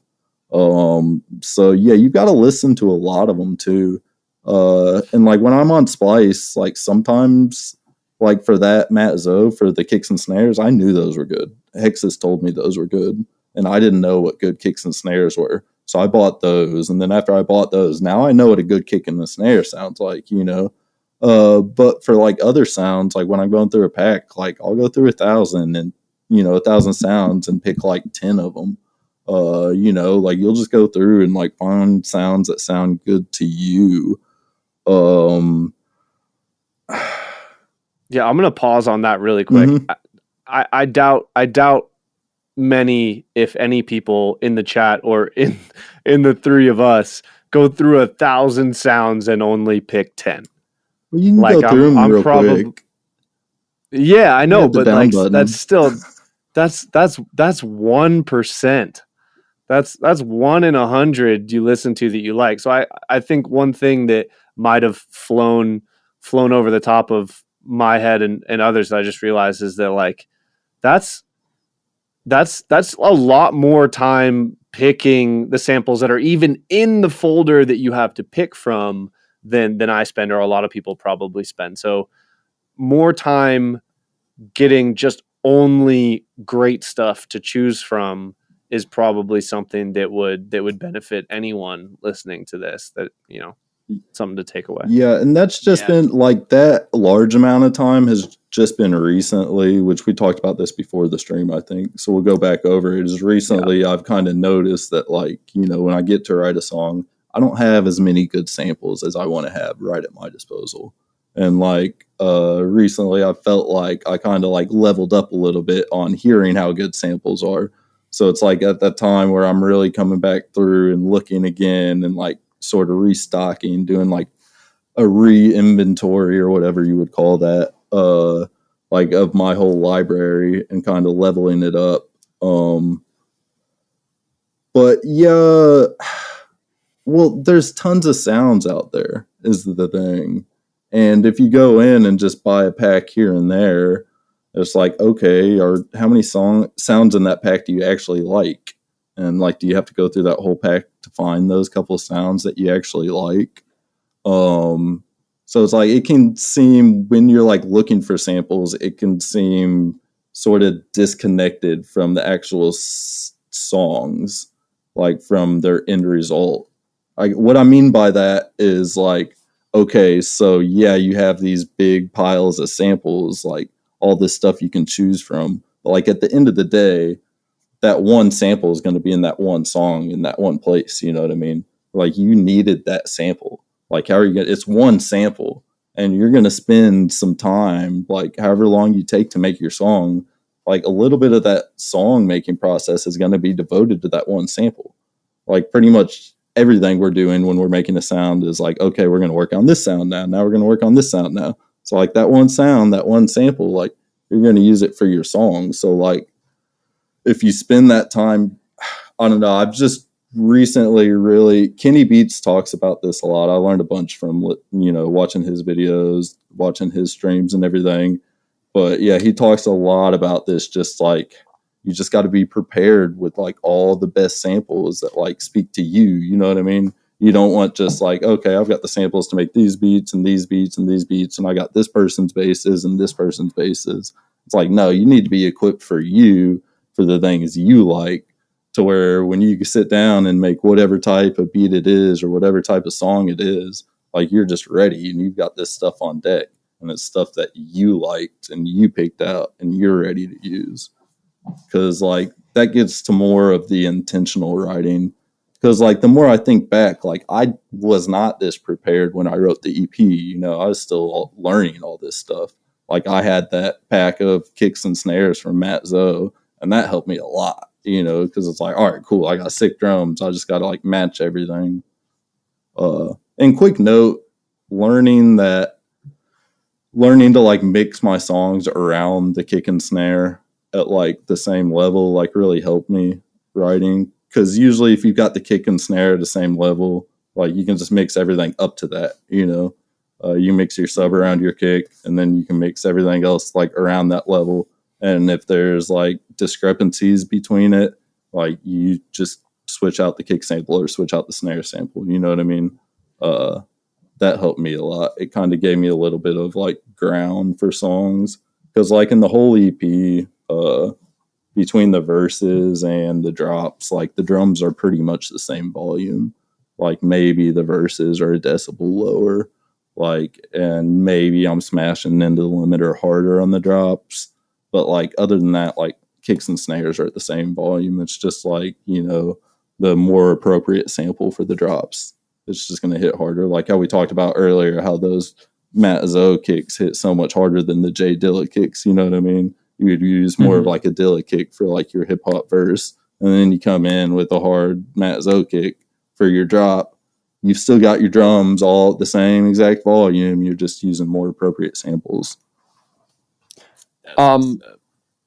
So yeah, you got to listen to a lot of them too. And like when I'm on Splice, like sometimes like for that Matt Zoe for the kicks and snares, I knew those were good. Hexus told me those were good and I didn't know what good kicks and snares were. So I bought those. And then after I bought those, now I know what a good kick in the snare sounds like, you know? But for like other sounds, like when I'm going through a pack, like I'll go through 1,000 and, you know, 1,000 sounds and pick like 10 of them. You know, like you'll just go through and like find sounds that sound good to you. Yeah, I'm gonna pause on that really quick. Mm-hmm. I doubt many, if any, people in the chat or in the three of us go through 1,000 sounds and only pick 10. Well, you can like, go through them real quick. Yeah, I know, but like button. that's still that's 1%. That's 1 in 100 you listen to that you like. So I think one thing that might have flown over the top of my head and others that I just realized is that like that's a lot more time picking the samples that are even in the folder that you have to pick from than I spend, or a lot of people probably spend. So more time getting just only great stuff to choose from is probably something that would benefit anyone listening to this, that, you know, something to take away. Yeah, and that's just been like that large amount of time has just been recently, which we talked about this before the stream, I think. So we'll go back over it. As recently, I've kind of noticed that, like, you know, when I get to write a song, I don't have as many good samples as I want to have right at my disposal. And like recently, I felt like I kind of like leveled up a little bit on hearing how good samples are. So it's like at that time where I'm really coming back through and looking again and like sort of restocking, doing like a re-inventory or whatever you would call that, like of my whole library and kind of leveling it up. But yeah, well, there's tons of sounds out there is the thing. And if you go in and just buy a pack here and there, it's like, okay, or how many sounds in that pack do you actually like? And like, do you have to go through that whole pack to find those couple of sounds that you actually like? So it's like, it can seem, when you're like looking for samples, it can seem sort of disconnected from the actual songs, like from their end result. Like, what I mean by that is like, okay, so yeah, you have these big piles of samples, like all this stuff you can choose from. But like at the end of the day, that one sample is going to be in that one song in that one place. You know what I mean? Like, you needed that sample. Like, how are you going to, it's one sample and you're going to spend some time, like however long you take to make your song, like a little bit of that song making process is going to be devoted to that one sample. Like pretty much everything we're doing when we're making a sound is like, okay, we're going to work on this sound now. Now we're going to work on this sound now. So like that one sound, that one sample, like you're going to use it for your song. So like if you spend that time, I don't know, I've just recently really, Kenny Beats talks about this a lot. I learned a bunch from, you know, watching his videos, watching his streams and everything. But yeah, he talks a lot about this, just like, you just got to be prepared with like all the best samples that like speak to you. You know what I mean? You don't want just like, okay, I've got the samples to make these beats and these beats and these beats, and I got this person's basses and this person's basses. It's like, no, you need to be equipped for you, for the things you like, to where when you sit down and make whatever type of beat it is or whatever type of song it is, like you're just ready and you've got this stuff on deck and it's stuff that you liked and you picked out and you're ready to use. Because like that gets to more of the intentional writing. Because like the more I think back, like I was not this prepared when I wrote the EP. You know, I was still learning all this stuff. Like I had that pack of kicks and snares from Matt Zoe, and that helped me a lot. You know, because it's like, all right, cool, I got sick drums. I just got to like match everything. And And quick note, learning to like mix my songs around the kick and snare at like the same level, like really helped me writing. Because usually if you've got the kick and snare at the same level, like you can just mix everything up to that, you know. You mix your sub around your kick, and then you can mix everything else like around that level. And if there's like discrepancies between it, like you just switch out the kick sample or switch out the snare sample. You know what I mean? That helped me a lot. It kind of gave me a little bit of like ground for songs, because like in the whole EP, between the verses and the drops, like the drums are pretty much the same volume. Like maybe the verses are a decibel lower, like, and maybe I'm smashing into the limiter harder on the drops. But like other than that, like kicks and snares are at the same volume. It's just like, you know, the more appropriate sample for the drops, it's just going to hit harder. Like how we talked about earlier, how those Matt Zoe kicks hit so much harder than the J Dilla kicks. You know what I mean? You would use more of like a Dilla kick for like your hip hop verse, and then you come in with a hard Matt Zoe kick for your drop. You've still got your drums all at the same exact volume. You're just using more appropriate samples.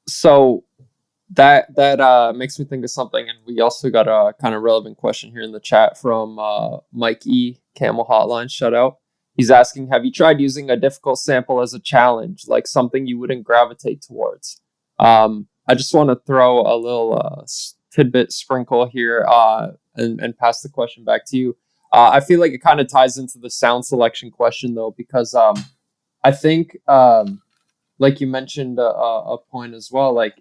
So that makes me think of something, and we also got a kind of relevant question here in the chat from Mike E. Camel Hotline. Shout out. He's asking, have you tried using a difficult sample as a challenge, like something you wouldn't gravitate towards? I just want to throw a little tidbit sprinkle here and pass the question back to you. I feel like it kind of ties into the sound selection question, though, because I think, like you mentioned a point as well, like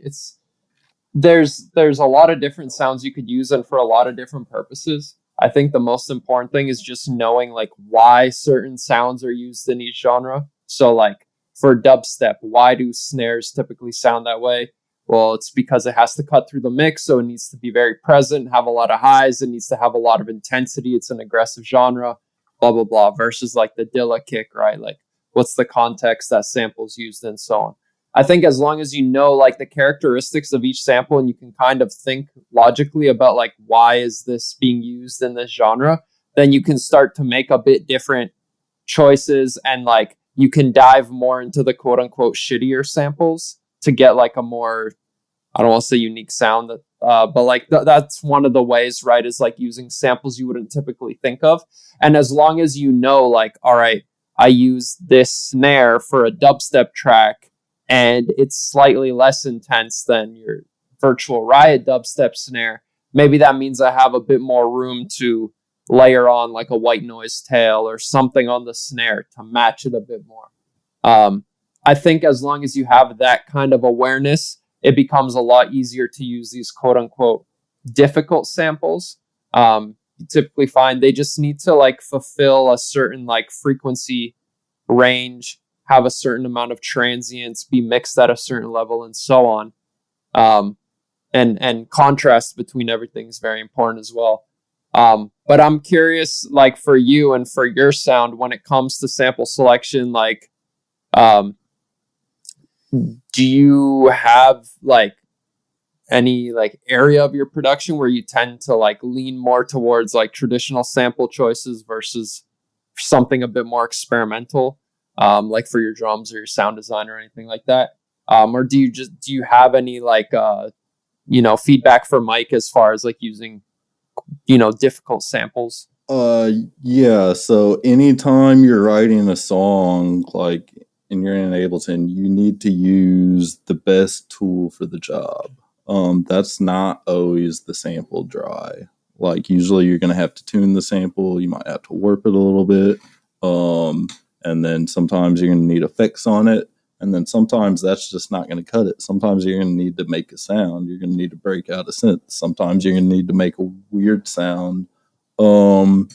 there's a lot of different sounds you could use and for a lot of different purposes. I think the most important thing is just knowing like why certain sounds are used in each genre. So like for dubstep, why do snares typically sound that way? Well, it's because it has to cut through the mix, so it needs to be very present, have a lot of highs, it needs to have a lot of intensity, it's an aggressive genre, blah, blah, blah, versus like the Dilla kick, right? Like what's the context that sample's used and so on. I think as long as you know like the characteristics of each sample and you can kind of think logically about like why is this being used in this genre, then you can start to make a bit different choices, and like you can dive more into the quote unquote shittier samples to get like a more, I don't want to say unique sound, but like that's one of the ways, right, is like using samples you wouldn't typically think of. And as long as you know like, all right, I use this snare for a dubstep track and it's slightly less intense than your virtual riot dubstep snare, maybe that means I have a bit more room to layer on like a white noise tail or something on the snare to match it a bit more. I think as long as you have that kind of awareness, it becomes a lot easier to use these quote unquote difficult samples. You typically find they just need to like fulfill a certain like frequency range, have a certain amount of transients, be mixed at a certain level, and so on. And contrast between everything is very important as well. But I'm curious, like for you and for your sound, when it comes to sample selection, like, do you have like any like area of your production where you tend to like lean more towards like traditional sample choices versus something a bit more experimental, like for your drums or your sound design or anything like that? Or do you have any like feedback for Mike as far as like using difficult samples? Yeah, so anytime you're writing a song like and you're in Ableton, you need to use the best tool for the job. That's not always the sample dry. Like usually you're gonna have to tune the sample, you might have to warp it a little bit. And then sometimes you're gonna need effects on it. And then sometimes that's just not going to cut it. Sometimes you're going to need to make a sound. You're going to need to break out a synth. Sometimes you're going to need to make a weird sound. And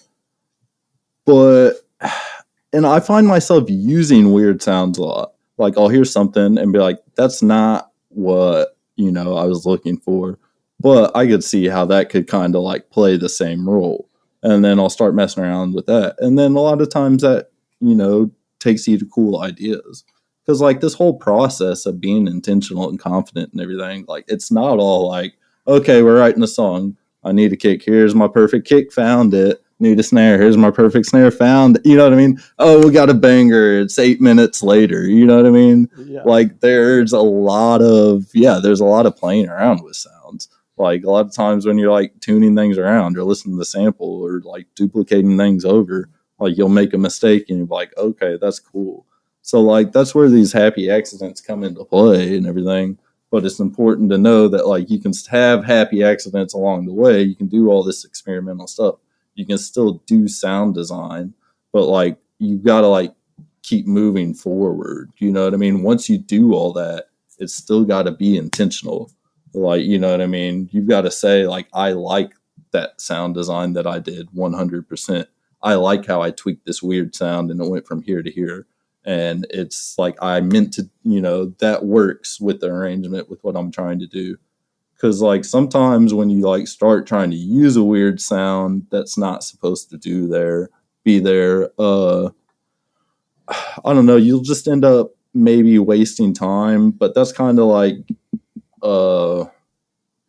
I find myself using weird sounds a lot. Like I'll hear something and be like, that's not what, I was looking for. But I could see how that could kind of like play the same role. And then I'll start messing around with that. And then a lot of times that, takes you to cool ideas. Because, like, this whole process of being intentional and confident and everything, like, it's not all like, okay, we're writing a song. I need a kick. Here's my perfect kick. Found it. need a snare. Here's my perfect snare found. You know what I mean? Oh, we got a banger. It's 8 minutes later. You know what I mean? Yeah. Like there's a lot of playing around with sounds. Like a lot of times when you're like tuning things around or listening to the sample or like duplicating things over, like you'll make a mistake and you're like, okay, that's cool. So like that's where these happy accidents come into play and everything. But it's important to know that like you can have happy accidents along the way. You can do all this experimental stuff. You can still do sound design, but like you've got to like keep moving forward. You know what I mean? Once you do all that, it's still got to be intentional. Like, you know what I mean? You've got to say like, I like that sound design that I did 100%. I like how I tweaked this weird sound and it went from here to here. And it's like, I meant to, you know, that works with the arrangement with what I'm trying to do. Because like sometimes when you like start trying to use a weird sound that's not supposed to be there, I don't know, you'll just end up maybe wasting time. But that's kind of like,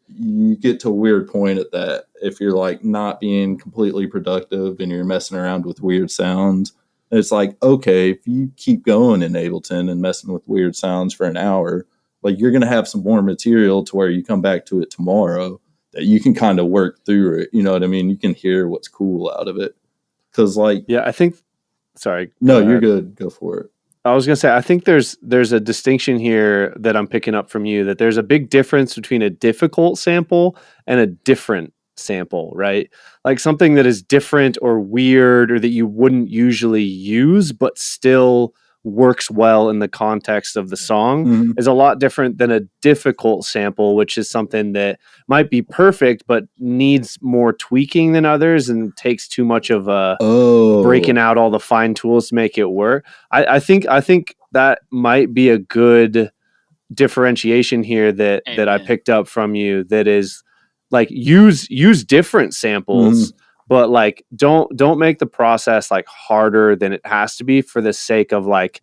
you get to a weird point at that if you're like not being completely productive and you're messing around with weird sounds. It's like, okay, if you keep going in Ableton and messing with weird sounds for an hour, like you're going to have some more material to where you come back to it tomorrow that you can kind of work through it. You know what I mean? You can hear what's cool out of it. Cause like, Yeah, I think, sorry. No, you're good. Go for it. I was going to say, I think there's a distinction here that I'm picking up from you, that there's a big difference between a difficult sample and a different sample, right? Like something that is different or weird or that you wouldn't usually use, but still works well in the context of the song is a lot different than a difficult sample, which is something that might be perfect, but needs more tweaking than others and takes too much of a breaking out all the fine tools to make it work. I think that might be a good differentiation here that I picked up from you. That is like use different samples, but like don't make the process like harder than it has to be for the sake of like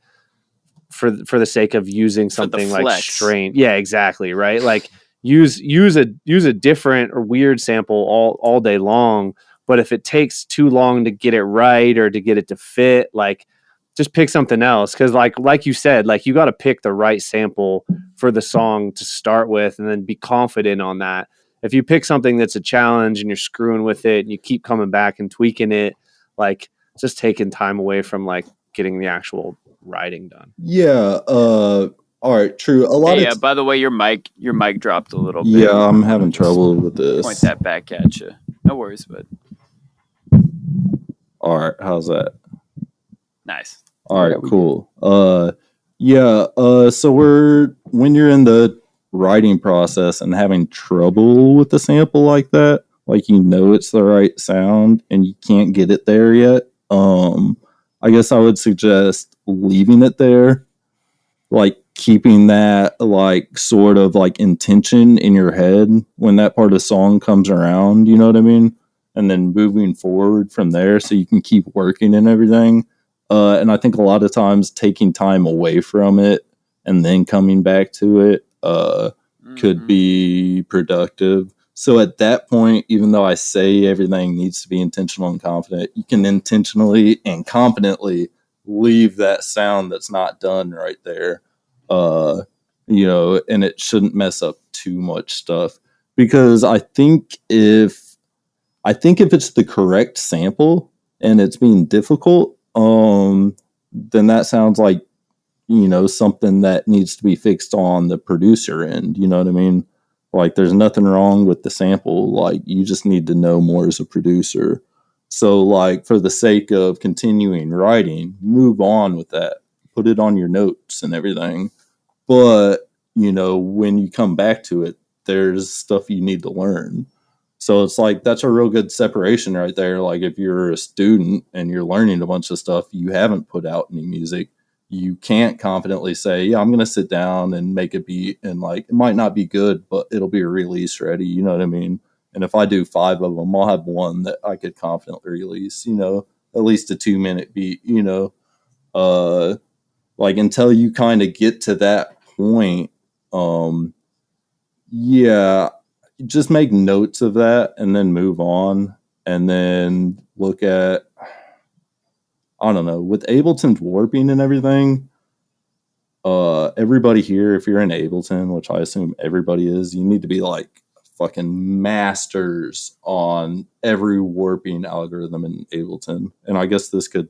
for the sake of using something like strain. Yeah, exactly. Right. Like use a different or weird sample all day long. But if it takes too long to get it right or to get it to fit, like just pick something else. Cause like you said, like you got to pick the right sample for the song to start with and then be confident on that. If you pick something that's a challenge and you're screwing with it and you keep coming back and tweaking it, like just taking time away from like getting the actual writing done. Yeah. All right. True. A lot of by the way, your mic dropped a little bit. Yeah, I'm having trouble with this. Point that back at you. No worries, bud. All right. How's that? Nice. All right. Cool. So when you're in the writing process and having trouble with the sample like that, like you know it's the right sound and you can't get it there yet, I guess I would suggest leaving it there, like keeping that like sort of like intention in your head when that part of the song comes around, you know what I mean? And then moving forward from there so you can keep working and everything. And I think a lot of times taking time away from it and then coming back to it could be productive. So at that point, even though I say everything needs to be intentional and confident, you can intentionally and confidently leave that sound that's not done right there. You know, and it shouldn't mess up too much stuff. Because I think if it's the correct sample and it's being difficult, then that sounds like, you know, something that needs to be fixed on the producer end. You know what I mean? Like there's nothing wrong with the sample. Like you just need to know more as a producer. So like for the sake of continuing writing, move on with that. Put it on your notes and everything. But, you know, when you come back to it, there's stuff you need to learn. So it's like, that's a real good separation right there. Like if you're a student and you're learning a bunch of stuff, you haven't put out any music, you can't confidently say, yeah, I'm going to sit down and make a beat and like, it might not be good, but it'll be release ready. You know what I mean? And if I do 5 of them, I'll have one that I could confidently release, you know, at least a 2-minute beat, you know, like until you kind of get to that point. Yeah, just make notes of that and then move on. and then look at, I don't know, with Ableton's warping and everything, everybody here, if you're in Ableton, which I assume everybody is, you need to be like fucking masters on every warping algorithm in Ableton. And I guess this could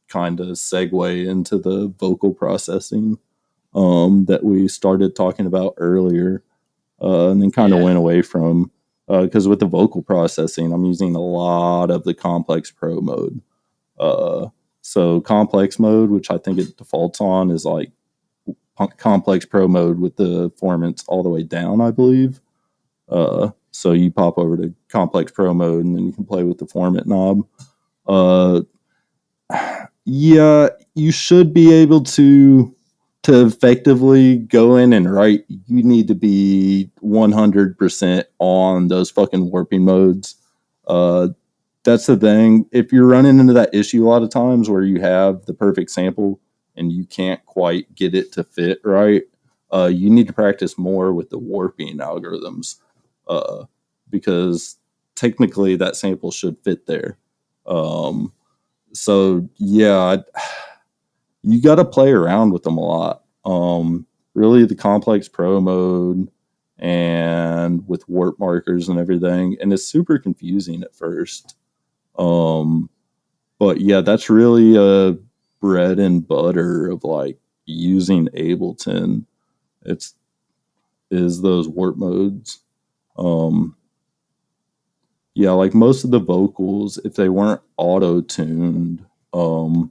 kind of segue into the vocal processing that we started talking about earlier, and then kind of went away from, because with the vocal processing, I'm using a lot of the complex pro mode. So complex mode, which I think it defaults on, is like complex pro mode with the formants all the way down, I believe. So you pop over to complex pro mode and then you can play with the format knob. Yeah, you should be able to effectively go in and write. You need to be 100% on those fucking warping modes. That's the thing. If you're running into that issue a lot of times where you have the perfect sample and you can't quite get it to fit right, you need to practice more with the warping algorithms, because technically that sample should fit there. So yeah, you got to play around with them a lot. Really the complex pro mode and with warp markers and everything. And it's super confusing at first. But yeah, that's really a bread and butter of like using Ableton. Is those warp modes. Yeah, like most of the vocals, if they weren't auto-tuned, so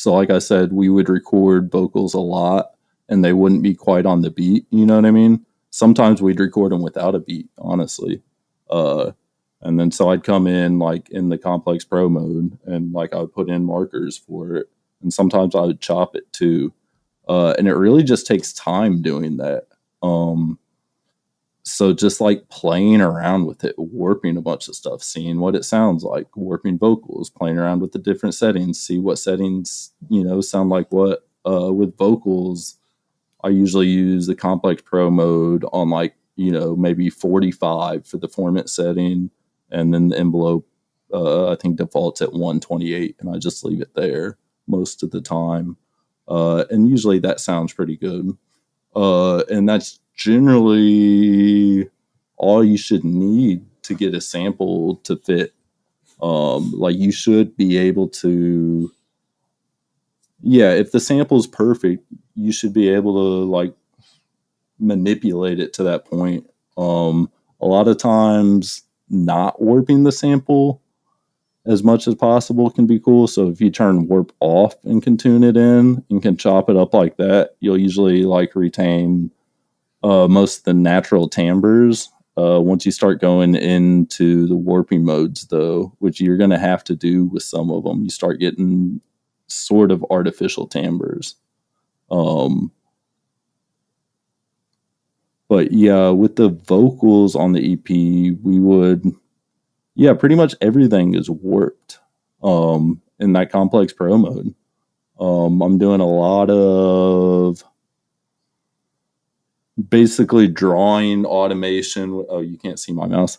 like I said, we would record vocals a lot and they wouldn't be quite on the beat, you know what I mean? Sometimes we'd record them without a beat, honestly. And then so I'd come in like in the complex pro mode and like I would put in markers for it. And sometimes I would chop it too. And it really just takes time doing that. So just like playing around with it, warping a bunch of stuff, seeing what it sounds like, warping vocals, playing around with the different settings, see what settings, sound like what. With vocals, I usually use the complex pro mode on like, maybe 45 for the format setting. And then the envelope, I think defaults at 128 and I just leave it there most of the time. And usually that sounds pretty good. And that's generally all you should need to get a sample to fit. Like you should be able to, if the sample is perfect, you should be able to like manipulate it to that point. A lot of times not warping the sample as much as possible can be cool. So if you turn warp off and can tune it in and can chop it up like that, you'll usually like retain most of the natural timbres. Once you start going into the warping modes, though, which you're going to have to do with some of them, you start getting sort of artificial timbres. But yeah, with the vocals on the EP, we would, pretty much everything is warped in that complex pro mode. I'm doing a lot of basically drawing automation. Oh, you can't see my mouse.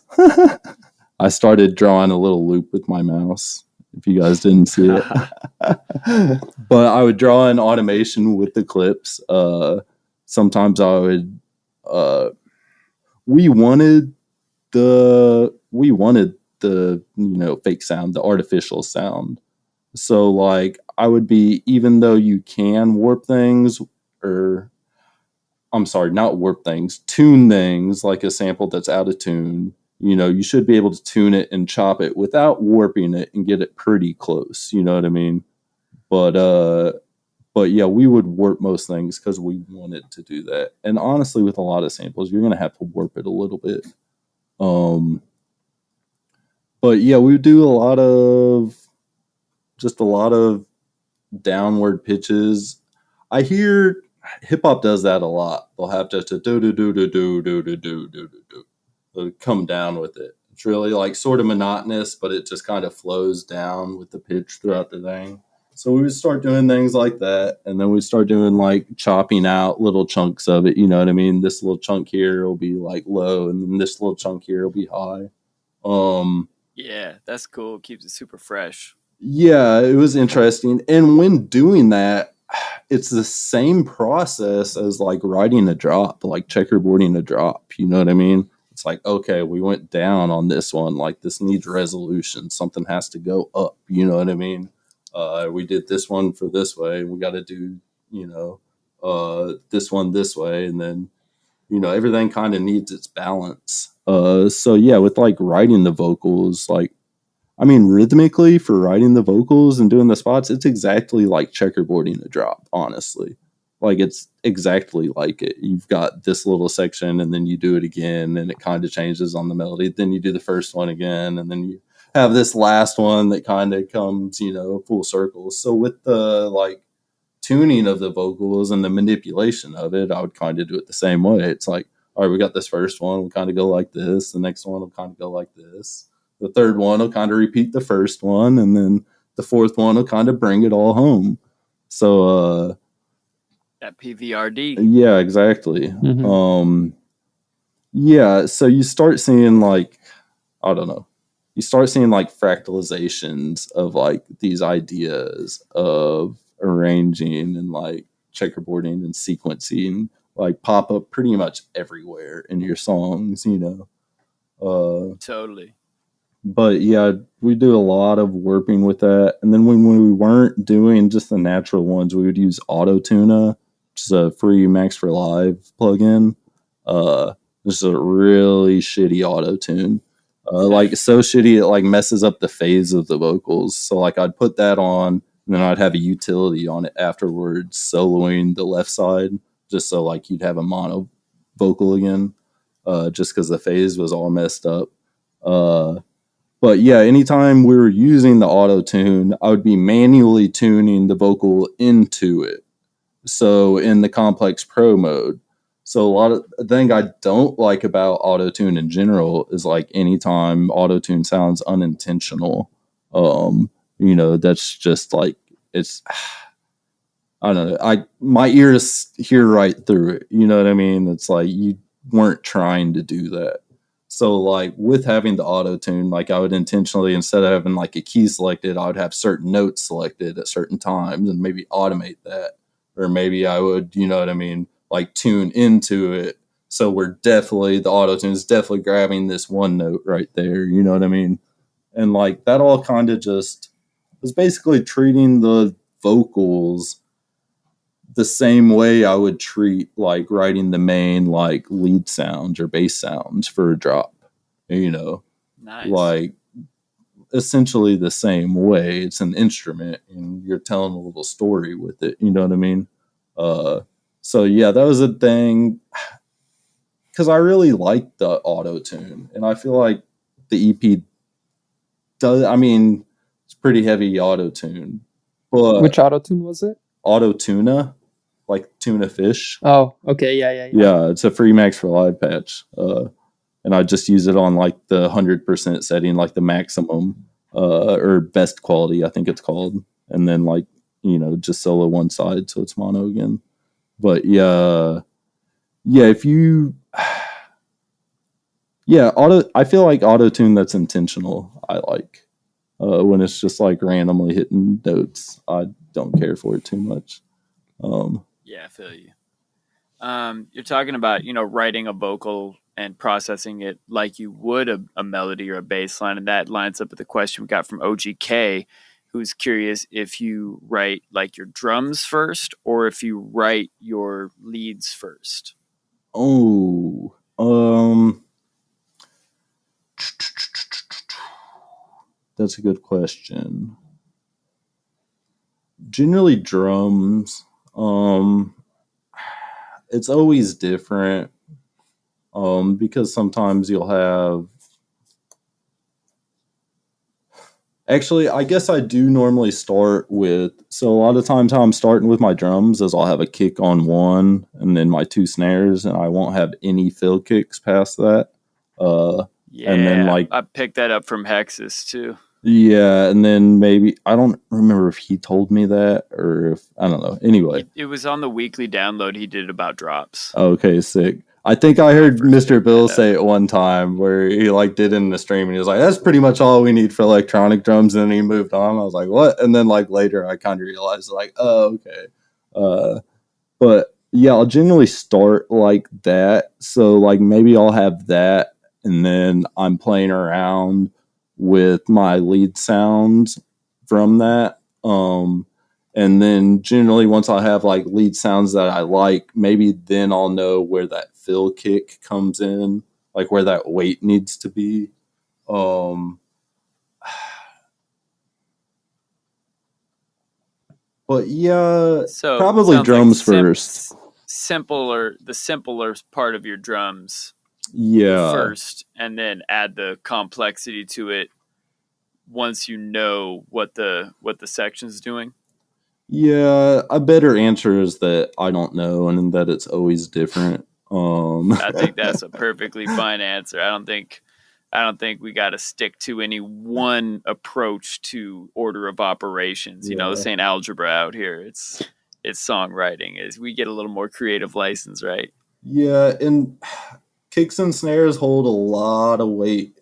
I started drawing a little loop with my mouse, if you guys didn't see it. But I would draw an automation with the clips. Sometimes I would, we wanted the fake sound, the artificial sound. So like I would be, even though you can warp things, or I'm sorry, not warp things, tune things like a sample that's out of tune, you should be able to tune it and chop it without warping it and get it pretty close. You know what I mean? But yeah, we would warp most things because we wanted to do that. And honestly, with a lot of samples, you're going to have to warp it a little bit. But yeah, we would do a lot of downward pitches. I hear hip hop does that a lot. They'll have just to do come down with it. It's really like sort of monotonous, but it just kind of flows down with the pitch throughout the thing. So we would start doing things like that, and then we start doing like chopping out little chunks of it. You know what I mean? This little chunk here will be like low, and then this little chunk here will be high. Yeah, that's cool. Keeps it super fresh. Yeah, it was interesting. And when doing that, it's the same process as like writing a drop, like checkerboarding a drop. You know what I mean? It's like, okay, we went down on this one. Like, this needs resolution. Something has to go up. You know what I mean? We did this one for this way. We got to do, this one this way. And then, everything kind of needs its balance. So yeah, with like writing the vocals, like, I mean, rhythmically for writing the vocals and doing the spots, it's exactly like checkerboarding a drop, honestly. Like, it's exactly like it. You've got this little section and then you do it again and it kind of changes on the melody. Then you do the first one again and then you have this last one that kind of comes, full circle. So with the like tuning of the vocals and the manipulation of it, I would kind of do it the same way. It's like, all right, we got this first one, we'll kind of go like this. The next one will kind of go like this. The third one will kind of repeat the first one, and then the fourth one will kind of bring it all home. So, that PVRD. Yeah, exactly. Mm-hmm. Yeah, so you start seeing like, I don't know, you start seeing like fractalizations of like these ideas of arranging and like checkerboarding and sequencing like pop up pretty much everywhere in your songs, Totally. But yeah, we do a lot of warping with that. And then when we weren't doing just the natural ones, we would use Autotuna, which is a free Max for Live plugin. This is a really shitty auto-tune. Like, so shitty it like messes up the phase of the vocals. So like I'd put that on and then I'd have a utility on it afterwards soloing the left side just so like you'd have a mono vocal again. Just because the phase was all messed up. But yeah, anytime we were using the auto tune, I would be manually tuning the vocal into it. So in the complex pro mode. So a lot of the thing I don't like about auto tune in general is like anytime auto tune sounds unintentional, that's just like, it's, I don't know. My ears hear right through it. You know what I mean? It's like you weren't trying to do that. So like with having the auto tune, like I would intentionally, instead of having like a key selected, I would have certain notes selected at certain times and maybe automate that. Or maybe I would, you know what I mean, like tune into it. So the auto tune is definitely grabbing this one note right there. You know what I mean? And like that all kind of just was basically treating the vocals the same way I would treat like writing the main like lead sounds or bass sounds for a drop, Nice. Like essentially the same way. It's an instrument and you're telling a little story with it. You know what I mean? So yeah, that was a thing because I really like the auto tune and I feel like the EP does. I mean, it's pretty heavy auto tune. But Which auto tune was it? Auto Tuna. Like tuna fish. Oh, okay, yeah. Yeah, it's a free Max for Live patch. And I just use it on like the 100% setting, like the maximum or best quality, I think it's called. And then like, just solo one side, so it's mono again. But yeah, if you, I feel like auto tune that's intentional. I like when it's just like randomly hitting notes. I don't care for it too much. Yeah, I feel you. You're talking about, writing a vocal and processing it like you would a melody or a bass line. And that lines up with the question we got from OGK, who's curious if you write like your drums first or if you write your leads first. Oh, that's a good question. Generally drums. It's always different because sometimes you'll have actually I guess I do normally start with, so a lot of times how I'm starting with my drums is I'll have a kick on one and then my two snares and I won't have any fill kicks past that. Yeah, and then like I picked that up from Hexus too. Yeah, and then maybe I don't remember if he told me that or if I don't know. Anyway, It was on the weekly download he did about drops. Okay, sick. I think I heard Mr. Bill say it one time where he like did it in the stream and he was like, that's pretty much all we need for electronic drums. And then he moved on. I was like, what? And then like later I kind of realized like, oh, okay. But yeah, I'll generally start like that. So like maybe I'll have that and then I'm playing around with my lead sounds from that. And then generally once I have like lead sounds that I like, maybe then I'll know where that fill kick comes in, like where that weight needs to be. But yeah, So probably drums first. The simpler part of your drums Yeah. first, and then add the complexity to it once you know what the section's doing. Yeah, a better answer is that I don't know and that it's always different. I think that's a perfectly fine answer. I don't think we got to stick to any one approach to order of operations. You know, this ain't algebra out here. It's songwriting. We get a little more creative license, right? Yeah, and kicks and snares hold a lot of weight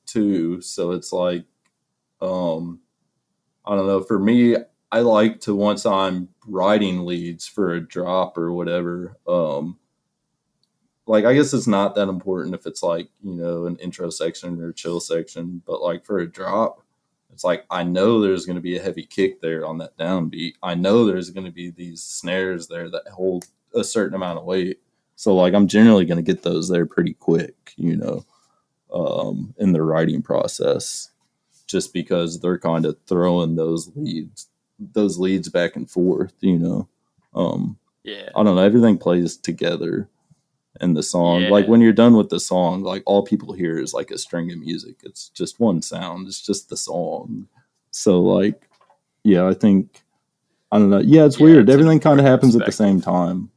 too. So it's like, I don't know. For me, I like to, once I'm writing leads for a drop or whatever, like I guess it's not that important if it's like, you know, an intro section or chill section, but like for a drop, it's like I know there's going to be a heavy kick there on that downbeat. I know there's going to be these snares there that hold a certain amount of weight. So like I'm generally going to get those there pretty quick, you know, in the writing process, just because they're kind of throwing those leads back and forth, you know. I don't know, everything plays together in the song. Like when you're done with the song, like all people hear is like a string of music. It's just one sound. It's just the song. So like, yeah, I think, I don't know. Yeah, it's weird. Everything kind of happens at the same time.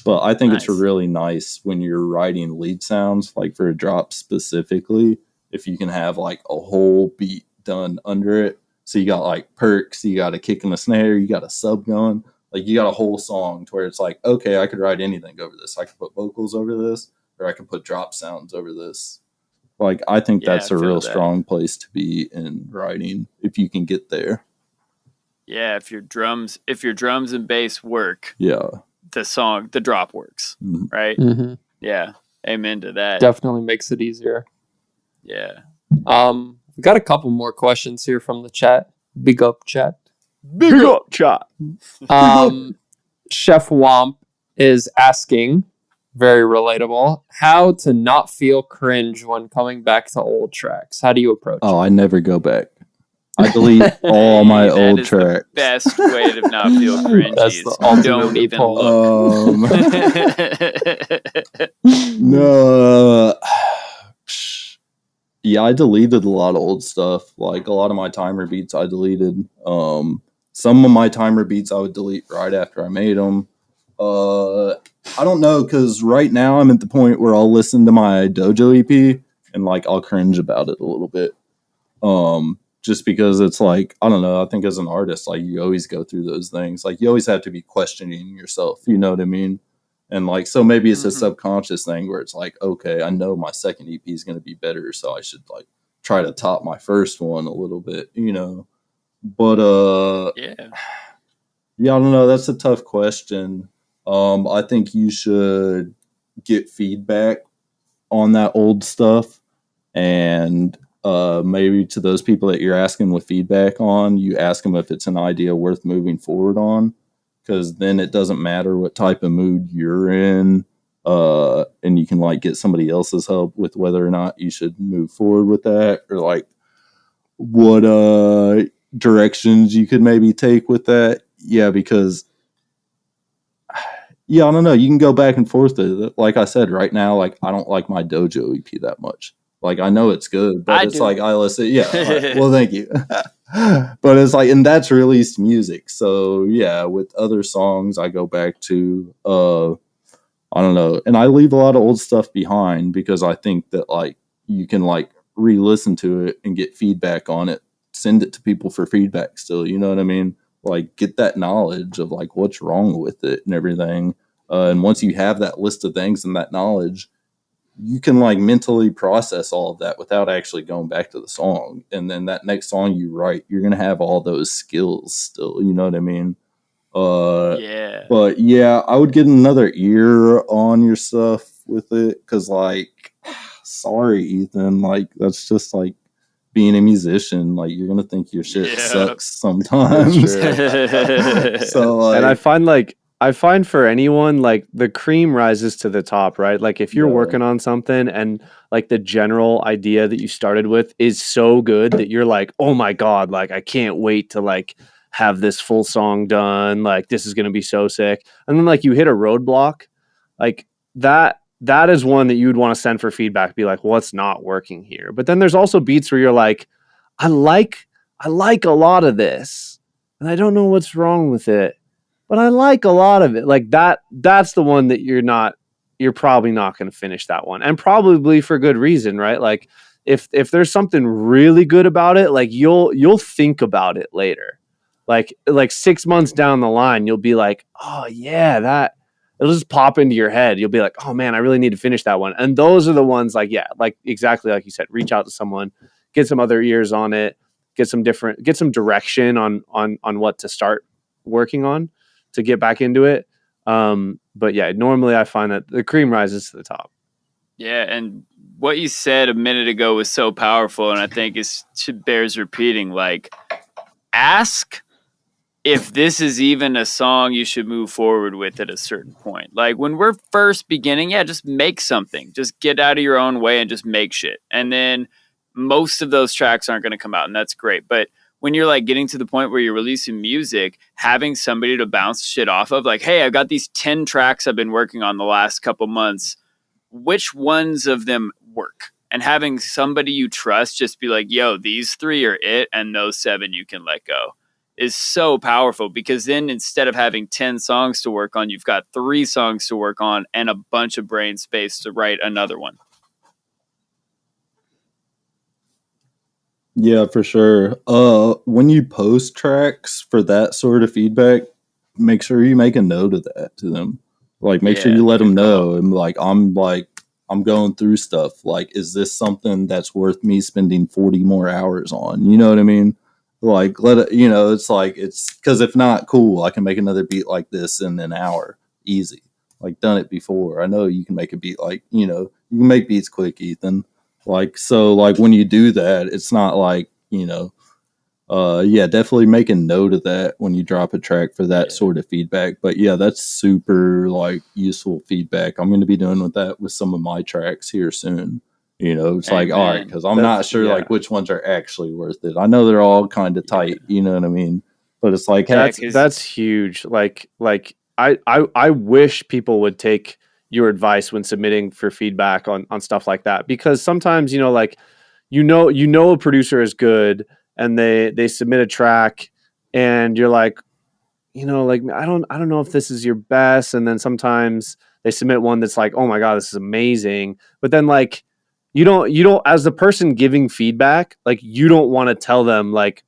But I think it's really nice when you're writing lead sounds, like for a drop specifically, if you can have like a whole beat done under it. So you got like perks, you got a kick and a snare, you got a sub going. Like you got a whole song to where it's like, okay, I could write anything over this. I could put vocals over this, or I could put drop sounds over this. Like I think that's a real strong place to be in writing if you can get there. Yeah, if your drums and bass work, the drop works, right? Mm-hmm. Yeah, amen to that. Definitely makes it easier. Yeah. We got a couple more questions here from the chat. Big up, chat. Big up, chat. Chef Womp is asking, very relatable, how to not feel cringe when coming back to old tracks. How do you approach it? I never go back. I delete all my old tracks. The best way to not feel cringy. That's the ultimate even look. No. Yeah, I deleted a lot of old stuff. Like a lot of my timer beats I deleted. Some of my timer beats I would delete right after I made them. I don't know, because right now I'm at the point where I'll listen to my Dojo EP and like I'll cringe about it a little bit. Just because it's like, I don't know, I think as an artist, like you always go through those things. Like you always have to be questioning yourself, you know what I mean? And like, so maybe it's a subconscious thing where it's like, okay, I know my second EP is going to be better, so I should like try to top my first one a little bit, you know? But yeah, I don't know. That's a tough question. I think you should get feedback on that old stuff, and maybe to those people that you're asking with feedback on, you ask them if it's an idea worth moving forward on, because then it doesn't matter what type of mood you're in, and you can like get somebody else's help with whether or not you should move forward with that, or like what directions you could maybe take with that. Yeah, because I don't know, you can go back and forth. Like I said, right now, like I don't like my Dojo EP that much. Like I know it's good, but it's like I listen. Yeah, right. Well, thank you. But it's like, and that's released music. So yeah, with other songs, I go back to I don't know, and I leave a lot of old stuff behind because I think that like you can like re-listen to it and get feedback on it, send it to people for feedback still, you know what I mean? Like get that knowledge of like what's wrong with it and everything. And once you have that list of things and that knowledge, you can like mentally process all of that without actually going back to the song. And then that next song you write, you're going to have all those skills still, you know what I mean? Yeah. But yeah, I would get another ear on your stuff with it. Cause like, sorry, Ethan, like that's just like being a musician. Like you're going to think your shit sucks sometimes. So like, and I find for anyone, like the cream rises to the top, right? Like if you're working on something and like the general idea that you started with is so good that you're like, oh my God, like I can't wait to like have this full song done. Like this is going to be so sick. And then like you hit a roadblock, like that is one that you would want to send for feedback, be like, what's not working here? But then there's also beats where you're like, I like a lot of this and I don't know what's wrong with it, but I like a lot of it. Like that's the one that you're probably not going to finish that one, and probably for good reason, right? Like if there's something really good about it, like you'll think about it later, like 6 months down the line, you'll be like, oh yeah, that it'll just pop into your head. You'll be like, oh man, I really need to finish that one. And those are the ones like, yeah, like exactly like you said, reach out to someone, get some other ears on it, get some direction on what to start working on to get back into it. But yeah, normally I find that the cream rises to the top. Yeah, and what you said a minute ago was so powerful, and I think it bears repeating. Like, ask if this is even a song you should move forward with at a certain point. Like, when we're first beginning, yeah, just make something. Just get out of your own way and just make shit. And then most of those tracks aren't going to come out, and that's great. But when you're like getting to the point where you're releasing music, having somebody to bounce shit off of, like, hey, I've got these 10 tracks I've been working on the last couple months. Which ones of them work? And having somebody you trust just be like, yo, these 3 are it, and those 7 you can let go is so powerful, because then instead of having 10 songs to work on, you've got 3 songs to work on and a bunch of brain space to write another one. Yeah, for sure. When you post tracks for that sort of feedback, make sure you make a note of that to them. Like, make sure you let them know. And I'm going through stuff. Like, is this something that's worth me spending 40 more hours on? You know what I mean? Like, let it, you know, it's like, it's because if not, cool, I can make another beat like this in an hour. Easy. Like, done it before. I know you can make a beat like, you know, you can make beats quick, Ethan. Like, so like when you do that, it's not like, you know, yeah, definitely make a note of that when you drop a track for that sort of feedback. But yeah, that's super like useful feedback. I'm going to be doing with that with some of my tracks here soon. You know, it's like, all right, because I'm not sure like which ones are actually worth it. I know they're all kind of tight, you know what I mean? But it's like, that's huge. Like I wish people would take your advice when submitting for feedback on stuff like that, because sometimes, you know, like, you know, a producer is good and they submit a track and you're like, you know, like, I don't know if this is your best. And then sometimes they submit one that's like, oh my God, this is amazing. But then like, you don't, as the person giving feedback, like, you don't want to tell them like,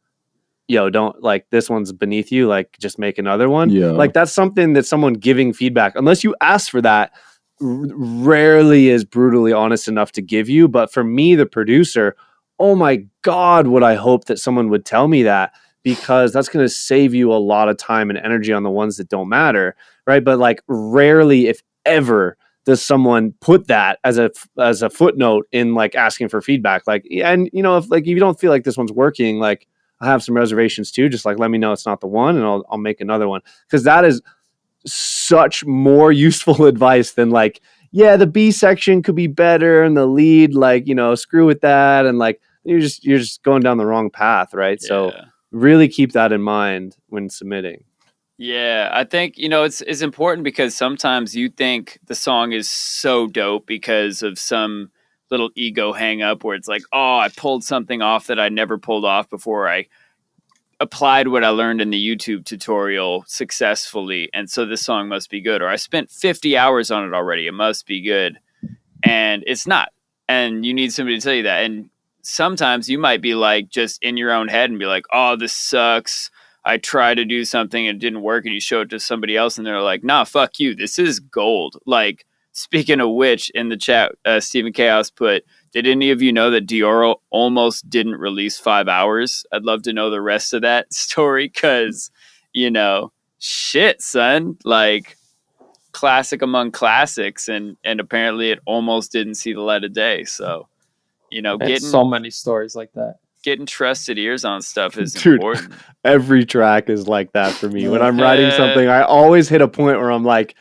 yo, don't, like, this one's beneath you, like, just make another one. Yeah. Like, that's something that someone giving feedback, unless you ask for that, rarely is brutally honest enough to give you. But for me, the producer, oh my God, would I hope that someone would tell me that, because that's going to save you a lot of time and energy on the ones that don't matter, right? But like, rarely, if ever, does someone put that as a footnote in like asking for feedback. Like, and you know, if like, if you don't feel like this one's working, like, I have some reservations too, just like, let me know it's not the one and I'll make another one. Because that is such more useful advice than like, yeah, the B section could be better and the lead, like, you know, screw with that, and like, you're just going down the wrong path, right? Yeah. So really keep that in mind when submitting. Yeah, I think, you know, it's important, because sometimes you think the song is so dope because of some little ego hang up where it's like, oh, I pulled something off that I never pulled off before. I applied what I learned in the YouTube tutorial successfully, and so this song must be good. Or I spent 50 hours on it already, it must be good. And it's not. And you need somebody to tell you that. And sometimes you might be like just in your own head and be like, oh, this sucks. I try to do something and it didn't work, and you show it to somebody else and they're like, nah, fuck you, this is gold. Like, speaking of which, in the chat, Stephen Chaos put, did any of you know that Dior almost didn't release 5 Hours? I'd love to know the rest of that story, because, shit, son, like, classic among classics, and apparently it almost didn't see the light of day. So, It's so many stories like that. getting trusted ears on stuff is Dude, important. every track is like that for me. When I'm writing something, I always hit a point where I'm like,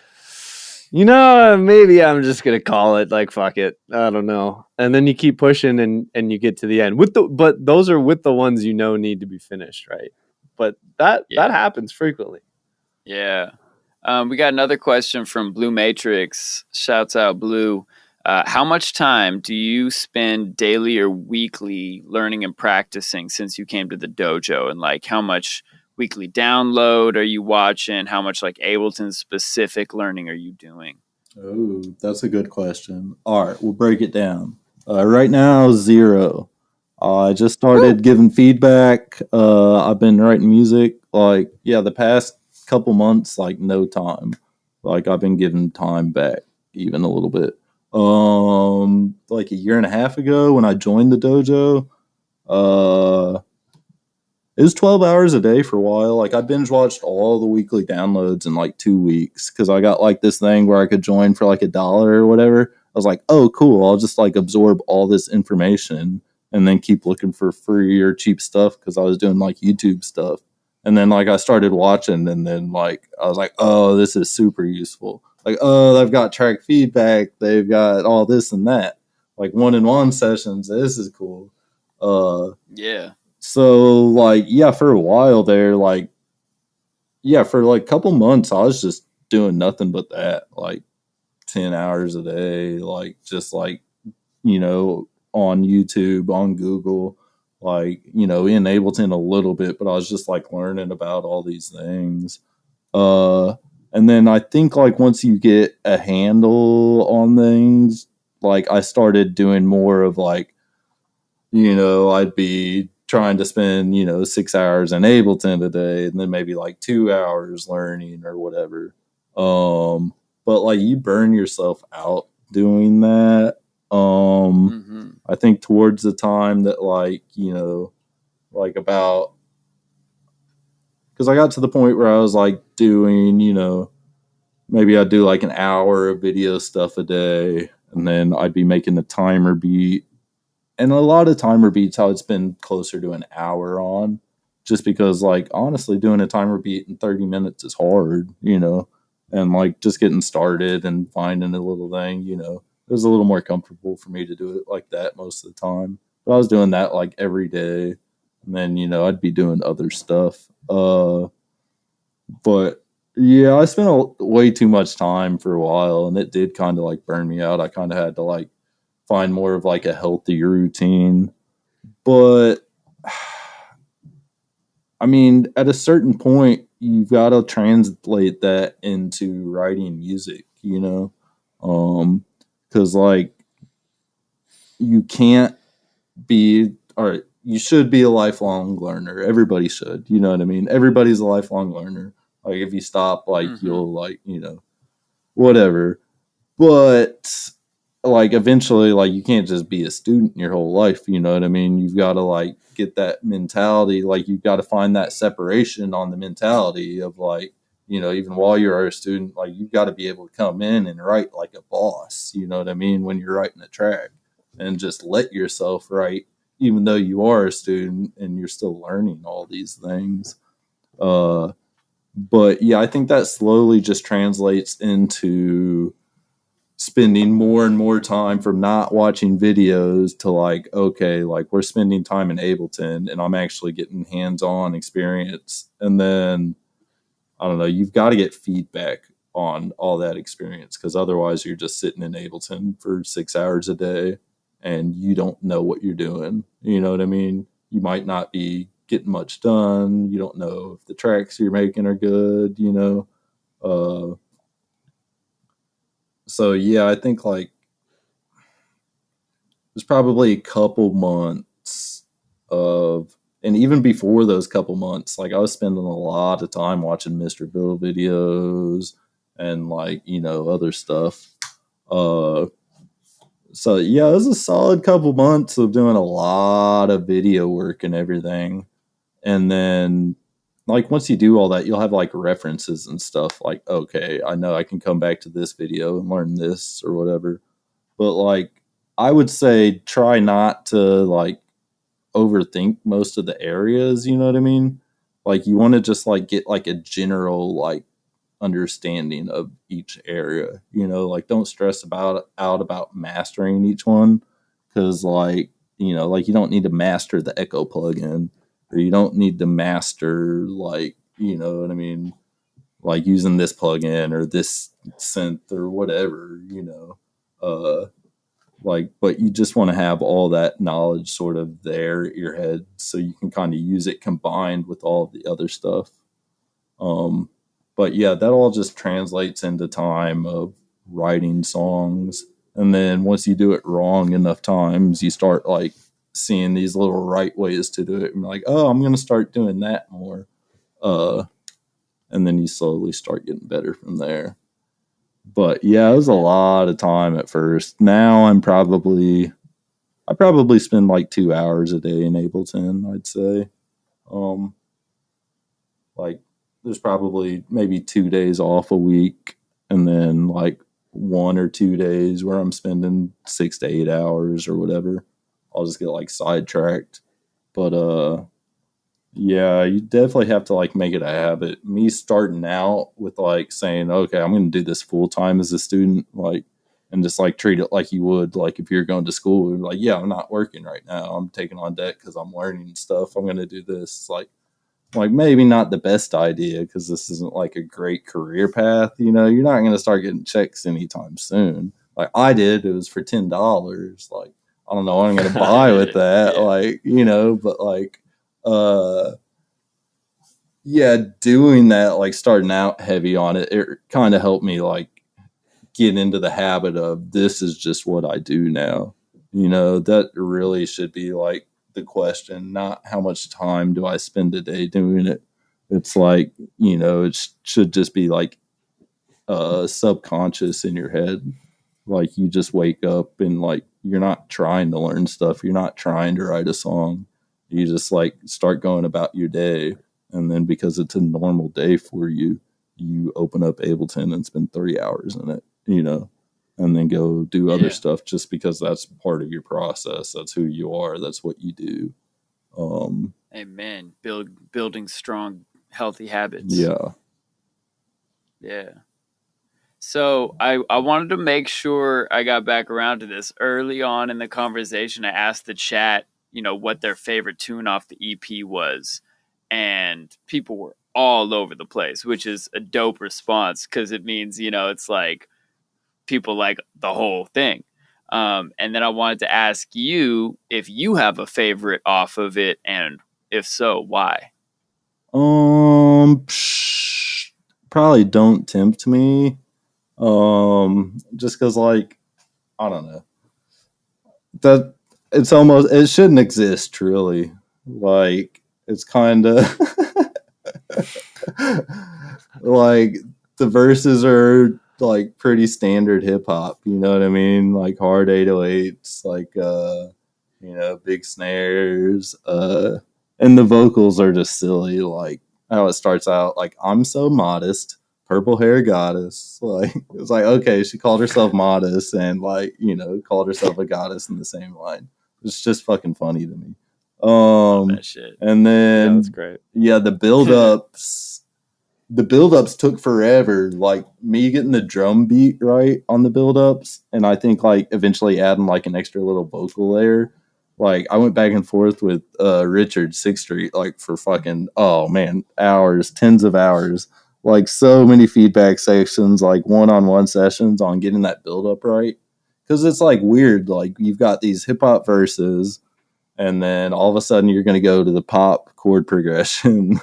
maybe I'm just gonna call it, like, fuck it, I don't know. And then you keep pushing and you get to the end but those are with the ones need to be finished, right? But that happens frequently. Yeah. We got another question from Blue Matrix. Shouts out Blue. How much time do you spend daily or weekly learning and practicing since you came to the dojo? And like, how much weekly download are you watching? How much like Ableton specific learning are you doing? Oh, that's a good question. All right, we'll break it down. Right now, 0. I just started giving feedback. I've been writing music, the past couple months, no time. Like, I've been giving time back even a little bit. Like a year and a half ago when I joined the dojo, it was 12 hours a day for a while. Like, I binge watched all the weekly downloads in 2 weeks because I got this thing where I could join for $1 or whatever. I was like, oh, cool. I'll just absorb all this information and then keep looking for free or cheap stuff because I was doing YouTube stuff. And then I started watching, and then I was like, oh, this is super useful. They've got track feedback. They've got all this and that. One-on-one sessions. This is cool. Yeah. So, for a while there, for a couple months, I was just doing nothing but that, 10 hours a day, on YouTube, on Google, in Ableton a little bit, but I was just, learning about all these things. And then I think, once you get a handle on things, I started doing more of, I'd be trying to spend 6 hours in Ableton a day, and then maybe 2 hours learning or whatever. But you burn yourself out doing that. I think towards the time that about, because I got to the point where I was doing maybe I'd do an hour of video stuff a day, and then I'd be making a timer beat. And a lot of timer beats I would spend closer to an hour on, just because, honestly, doing a timer beat in 30 minutes is hard, and, just getting started and finding a little thing, it was a little more comfortable for me to do it like that most of the time. But I was doing that, every day, and then, I'd be doing other stuff. But, yeah, I spent way too much time for a while, and it did kind of, burn me out. I kind of had to, find more of a healthy routine. But I mean, at a certain point, you've got to translate that into writing music, because you can't be, or you should be a lifelong learner. Everybody should, you know what I mean? Everybody's a lifelong learner. If you stop, you'll whatever. But eventually, you can't just be a student your whole life, you know what I mean? You've got to get that mentality, you've got to find that separation on the mentality of even while you're a student, you've got to be able to come in and write like a boss, you know what I mean, when you're writing a track, and just let yourself write, even though you are a student and you're still learning all these things. But yeah, I think that slowly just translates into spending more and more time from not watching videos to okay, we're spending time in Ableton and I'm actually getting hands-on experience. And then, I don't know, you've got to get feedback on all that experience, because otherwise you're just sitting in Ableton for 6 hours a day and you don't know what you're doing. You know what I mean? You might not be getting much done. You don't know if the tracks you're making are good, So yeah, I think there's probably a couple months of and even before those couple months, like I was spending a lot of time watching Mr. Bill videos and like, you know, other stuff. So yeah, it was a solid couple months of doing a lot of video work and everything. And then like once you do all that, you'll have like references and stuff like, okay, I know I can come back to this video and learn this or whatever. But like I would say try not to like overthink most of the areas, you know what I mean? Like you want to just like get like a general like understanding of each area, you know, like don't stress about mastering each one, because like, you know, like you don't need to master the echo plugin, or you don't need to master like, you know what I mean, like using this plugin or this synth or whatever, you know. Like, but you just want to have all that knowledge sort of there at your head so you can kind of use it combined with all of the other stuff. But yeah, that all just translates into time of writing songs. And then once you do it wrong enough times, you start like seeing these little right ways to do it. And like, oh, I'm going to start doing that more. And then you slowly start getting better from there. But yeah, it was a lot of time at first. Now I probably spend like 2 hours a day in Ableton, I'd say. Like there's probably maybe 2 days off a week, and then like 1 or 2 days where I'm spending 6 to 8 hours or whatever. I'll just get like sidetracked. But yeah, you definitely have to like make it a habit. Me starting out with like saying, okay, I'm going to do this full time as a student, like, and just like treat it like you would, like if you're going to school, like, yeah, I'm not working right now. I'm taking on debt because I'm learning stuff. I'm going to do this. Like maybe not the best idea because this isn't like a great career path. You know, you're not going to start getting checks anytime soon. Like I did, it was for $10. Like, I don't know what I'm going to buy with that. Yeah. Like, you know, but like, yeah, doing that, like starting out heavy on it, it kind of helped me like get into the habit of this is just what I do now. You know, that really should be like the question, not how much time do I spend a day doing it. It's like, you know, it should just be like subconscious in your head. Like you just wake up and like you're not trying to learn stuff. You're not trying to write a song. You just like start going about your day. And then because it's a normal day for you, you open up Ableton and spend 3 hours in it, you know, and then go do other stuff just because that's part of your process. That's who you are. That's what you do. Amen. Building strong, healthy habits. Yeah. Yeah. So I wanted to make sure I got back around to this. Early on in the conversation, I asked the chat, you know, what their favorite tune off the EP was. And people were all over the place, which is a dope response because it means, you know, it's like people like the whole thing. And then I wanted to ask you if you have a favorite off of it, and if so, why? Probably Don't Tempt Me. Just because, like, I don't know. That it's almost, it shouldn't exist, really. Like, it's kind of like the verses are like pretty standard hip hop, you know what I mean? Like hard 808s, like you know, big snares, and the vocals are just silly, like how it starts out like I'm so modest, purple hair goddess. Like it's like, okay, she called herself modest and like, you know, called herself a goddess in the same line. It's just fucking funny to me. That shit. And then Yeah, that's great. Yeah, the build-ups took forever. Like me getting the drum beat right on the build-ups, and I think like eventually adding like an extra little vocal layer. Like I went back and forth with Richard 6th Street like for fucking, oh man, hours, tens of hours. Like so many feedback sessions, like one-on-one sessions on getting that build-up right. Because it's like weird, like you've got these hip-hop verses, and then all of a sudden you're going to go to the pop chord progression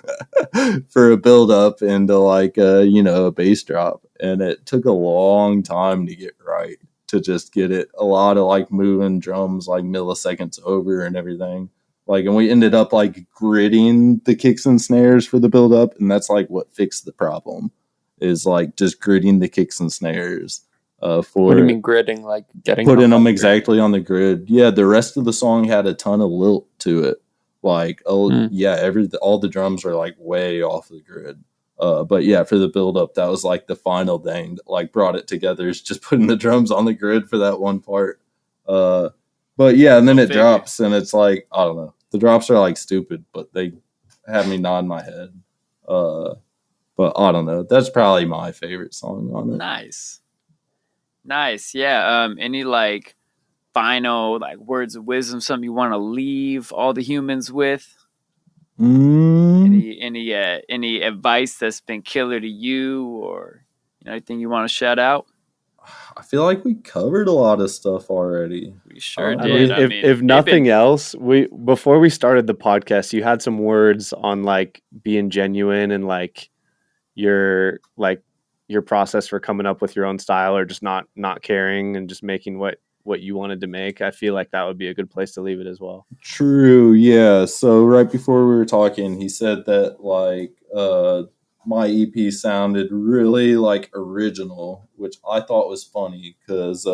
for a build up into like a, you know, a bass drop. And it took a long time to get right, to just get it. A lot of like moving drums like milliseconds over and everything. Like, and we ended up like gridding the kicks and snares for the build up, and that's like what fixed the problem, is like just gridding the kicks and snares. For What do you mean gridding? Like getting putting them on the exactly on the grid. Yeah, the rest of the song had a ton of lilt to it. Like, yeah, all the drums are like way off the grid. But yeah, for the build up, that was like the final thing that like brought it together, is just putting the drums on the grid for that one part. But yeah, and then it drops, and it's like, I don't know. The drops are like stupid, but they have me nod my head. But I don't know. That's probably my favorite song on it. Nice. Yeah. Any like final like words of wisdom, something you want to leave all the humans with? Any advice that's been killer to you, or anything you want to shout out? I feel like we covered a lot of stuff already. We sure I did. mean, if nothing else, before we started the podcast, you had some words on like being genuine and like your process for coming up with your own style, or just not caring and just making what you wanted to make. I feel like that would be a good place to leave it as well. True, yeah. So right before we were talking, he said that like my EP sounded really like original, which I thought was funny because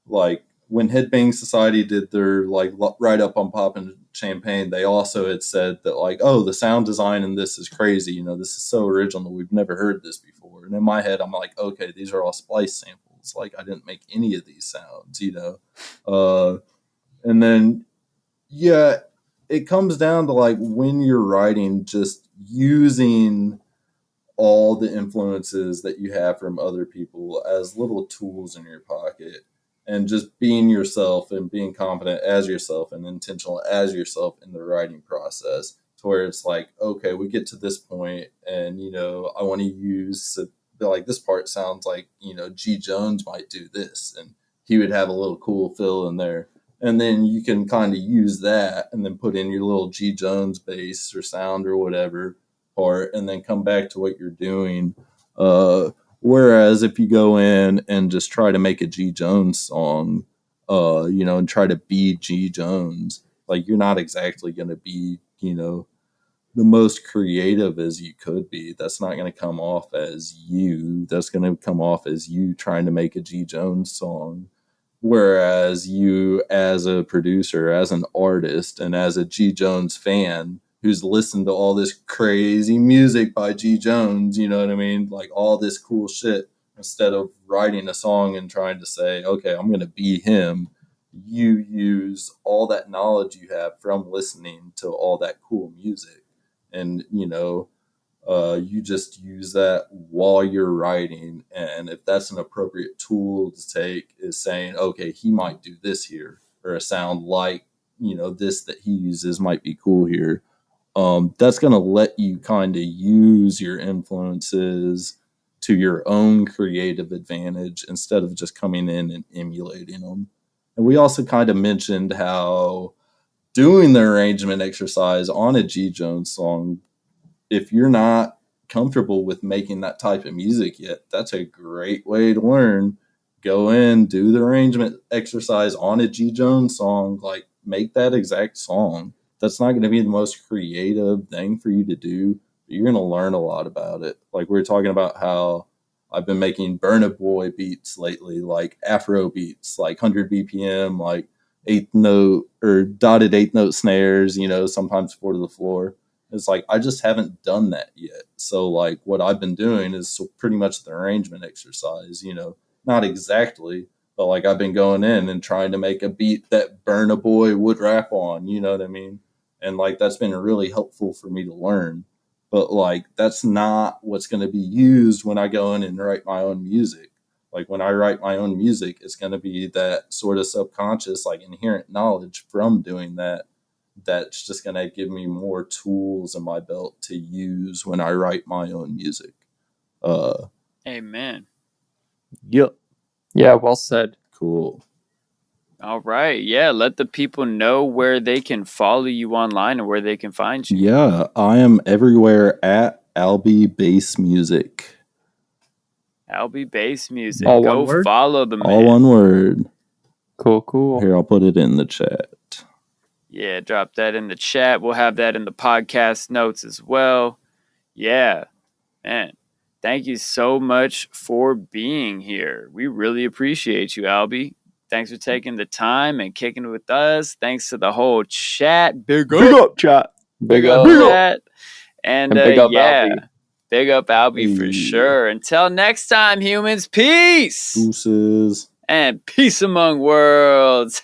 like when Headbang Society did their like write up on Poppin' Champagne, they also had said that like, oh, the sound design in this is crazy. This is so original. We've never heard this before. And in my head, I'm like, okay, these are all splice samples. Like I didn't make any of these sounds, and then, yeah, it comes down to like when you're writing, just using all the influences that you have from other people as little tools in your pocket, and just being yourself and being confident as yourself and intentional as yourself in the writing process, to where it's like, okay, we get to this point and, I want to use like this part sounds like, G Jones might do this, and he would have a little cool fill in there. And then you can kind of use that and then put in your little G Jones bass or sound or whatever part, and then come back to what you're doing. Whereas if you go in and just try to make a G Jones song, and try to be G Jones, like you're not exactly going to be, the most creative as you could be. That's not going to come off as you. That's going to come off as you trying to make a G Jones song. Whereas you, as a producer, as an artist, and as a G Jones fan who's listened to all this crazy music by G Jones, you know what I mean? Like all this cool shit, instead of writing a song and trying to say, okay, I'm going to be him, you use all that knowledge you have from listening to all that cool music. And, you just use that while you're writing. And if that's an appropriate tool to take, is saying, okay, he might do this here, or a sound like, this that he uses might be cool here. That's going to let you kind of use your influences to your own creative advantage instead of just coming in and emulating them. And we also kind of mentioned how doing the arrangement exercise on a G Jones song, if you're not comfortable with making that type of music yet, that's a great way to learn. Go in, do the arrangement exercise on a G Jones song, like make that exact song. That's not going to be the most creative thing for you to do, but you're going to learn a lot about it. Like we were talking about how I've been making Burna Boy beats lately, like Afro beats, like 100 BPM, like eighth note or dotted eighth note snares, sometimes 4 to the floor. It's like, I just haven't done that yet. So like what I've been doing is pretty much the arrangement exercise, not exactly, but like I've been going in and trying to make a beat that Burna Boy would rap on, you know what I mean? And like, that's been really helpful for me to learn. But like, that's not what's going to be used when I go in and write my own music. Like when I write my own music, it's going to be that sort of subconscious, like inherent knowledge from doing that. That's just going to give me more tools in my belt to use when I write my own music. Amen. Yep. Yeah, well said. Cool. All right. Yeah, let the people know where they can follow you online and where they can find you. Yeah, I am everywhere at Alby Bass Music. Alby Bass Music. All Go one word? follow the man. All one word. Cool. Here, I'll put it in the chat. Yeah, drop that in the chat. We'll have that in the podcast notes as well. Yeah, man. Thank you so much for being here. We really appreciate you, Alby. Thanks for taking the time and kicking it with us. Thanks to the whole chat. Big up, chat. Big up, chat. And big up, yeah, Alby. big up, Alby, for sure. Until next time, humans, peace. Deuces. And peace among worlds.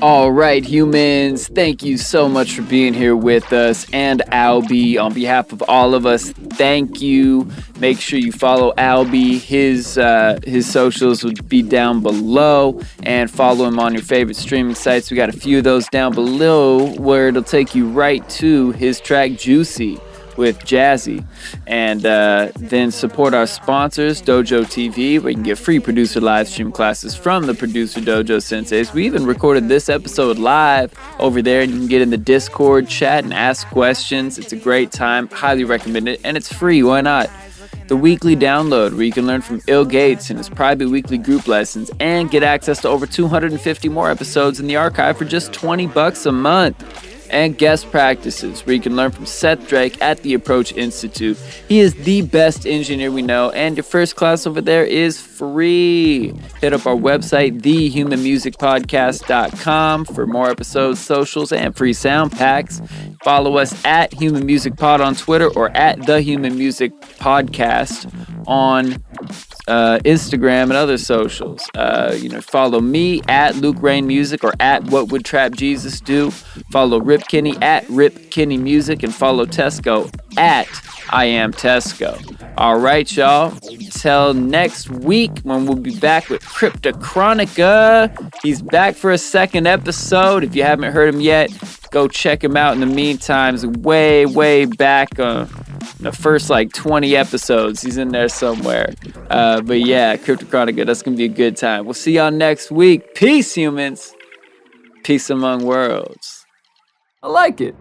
All right, humans, thank you so much for being here with us. And Alby, on behalf of all of us, thank you. Make sure you follow Alby. His socials would be down below, and follow him on your favorite streaming sites. We got a few of those down below where it'll take you right to his track Juicy with Jassy. And then support our sponsors, Dojo TV, where you can get free producer live stream classes from the Producer Dojo Senseis. We even recorded this episode live over there, and you can get in the Discord chat and ask questions. It's a great time. Highly recommend it. And it's free. Why not? The weekly download, where you can learn from Ill Gates and his private weekly group lessons and get access to over 250 more episodes in the archive for just $20 a month. And guest practices, where you can learn from Seth Drake at the Approach Institute. He is the best engineer we know, and your first class over there is free. Hit up our website, thehumanmusicpodcast.com, for more episodes, socials, and free sound packs. Follow us at Human Music Pod on Twitter, or at The Human Music Podcast on Instagram and other socials. Follow me at Luke Rain Music, or at What Would Trap Jesus Do. Follow Rip Kenny at Rip Kenny Music, and follow Tesco at I Am Tesco. All right, y'all. Till next week, when we'll be back with Cryptochronica. He's back for a second episode. If you haven't heard him yet, go check him out. In the meantime, he's way back the first 20 episodes. He's in there somewhere. But yeah, Cryptochronica, that's going to be a good time. We'll see y'all next week. Peace, humans. Peace among worlds. I like it.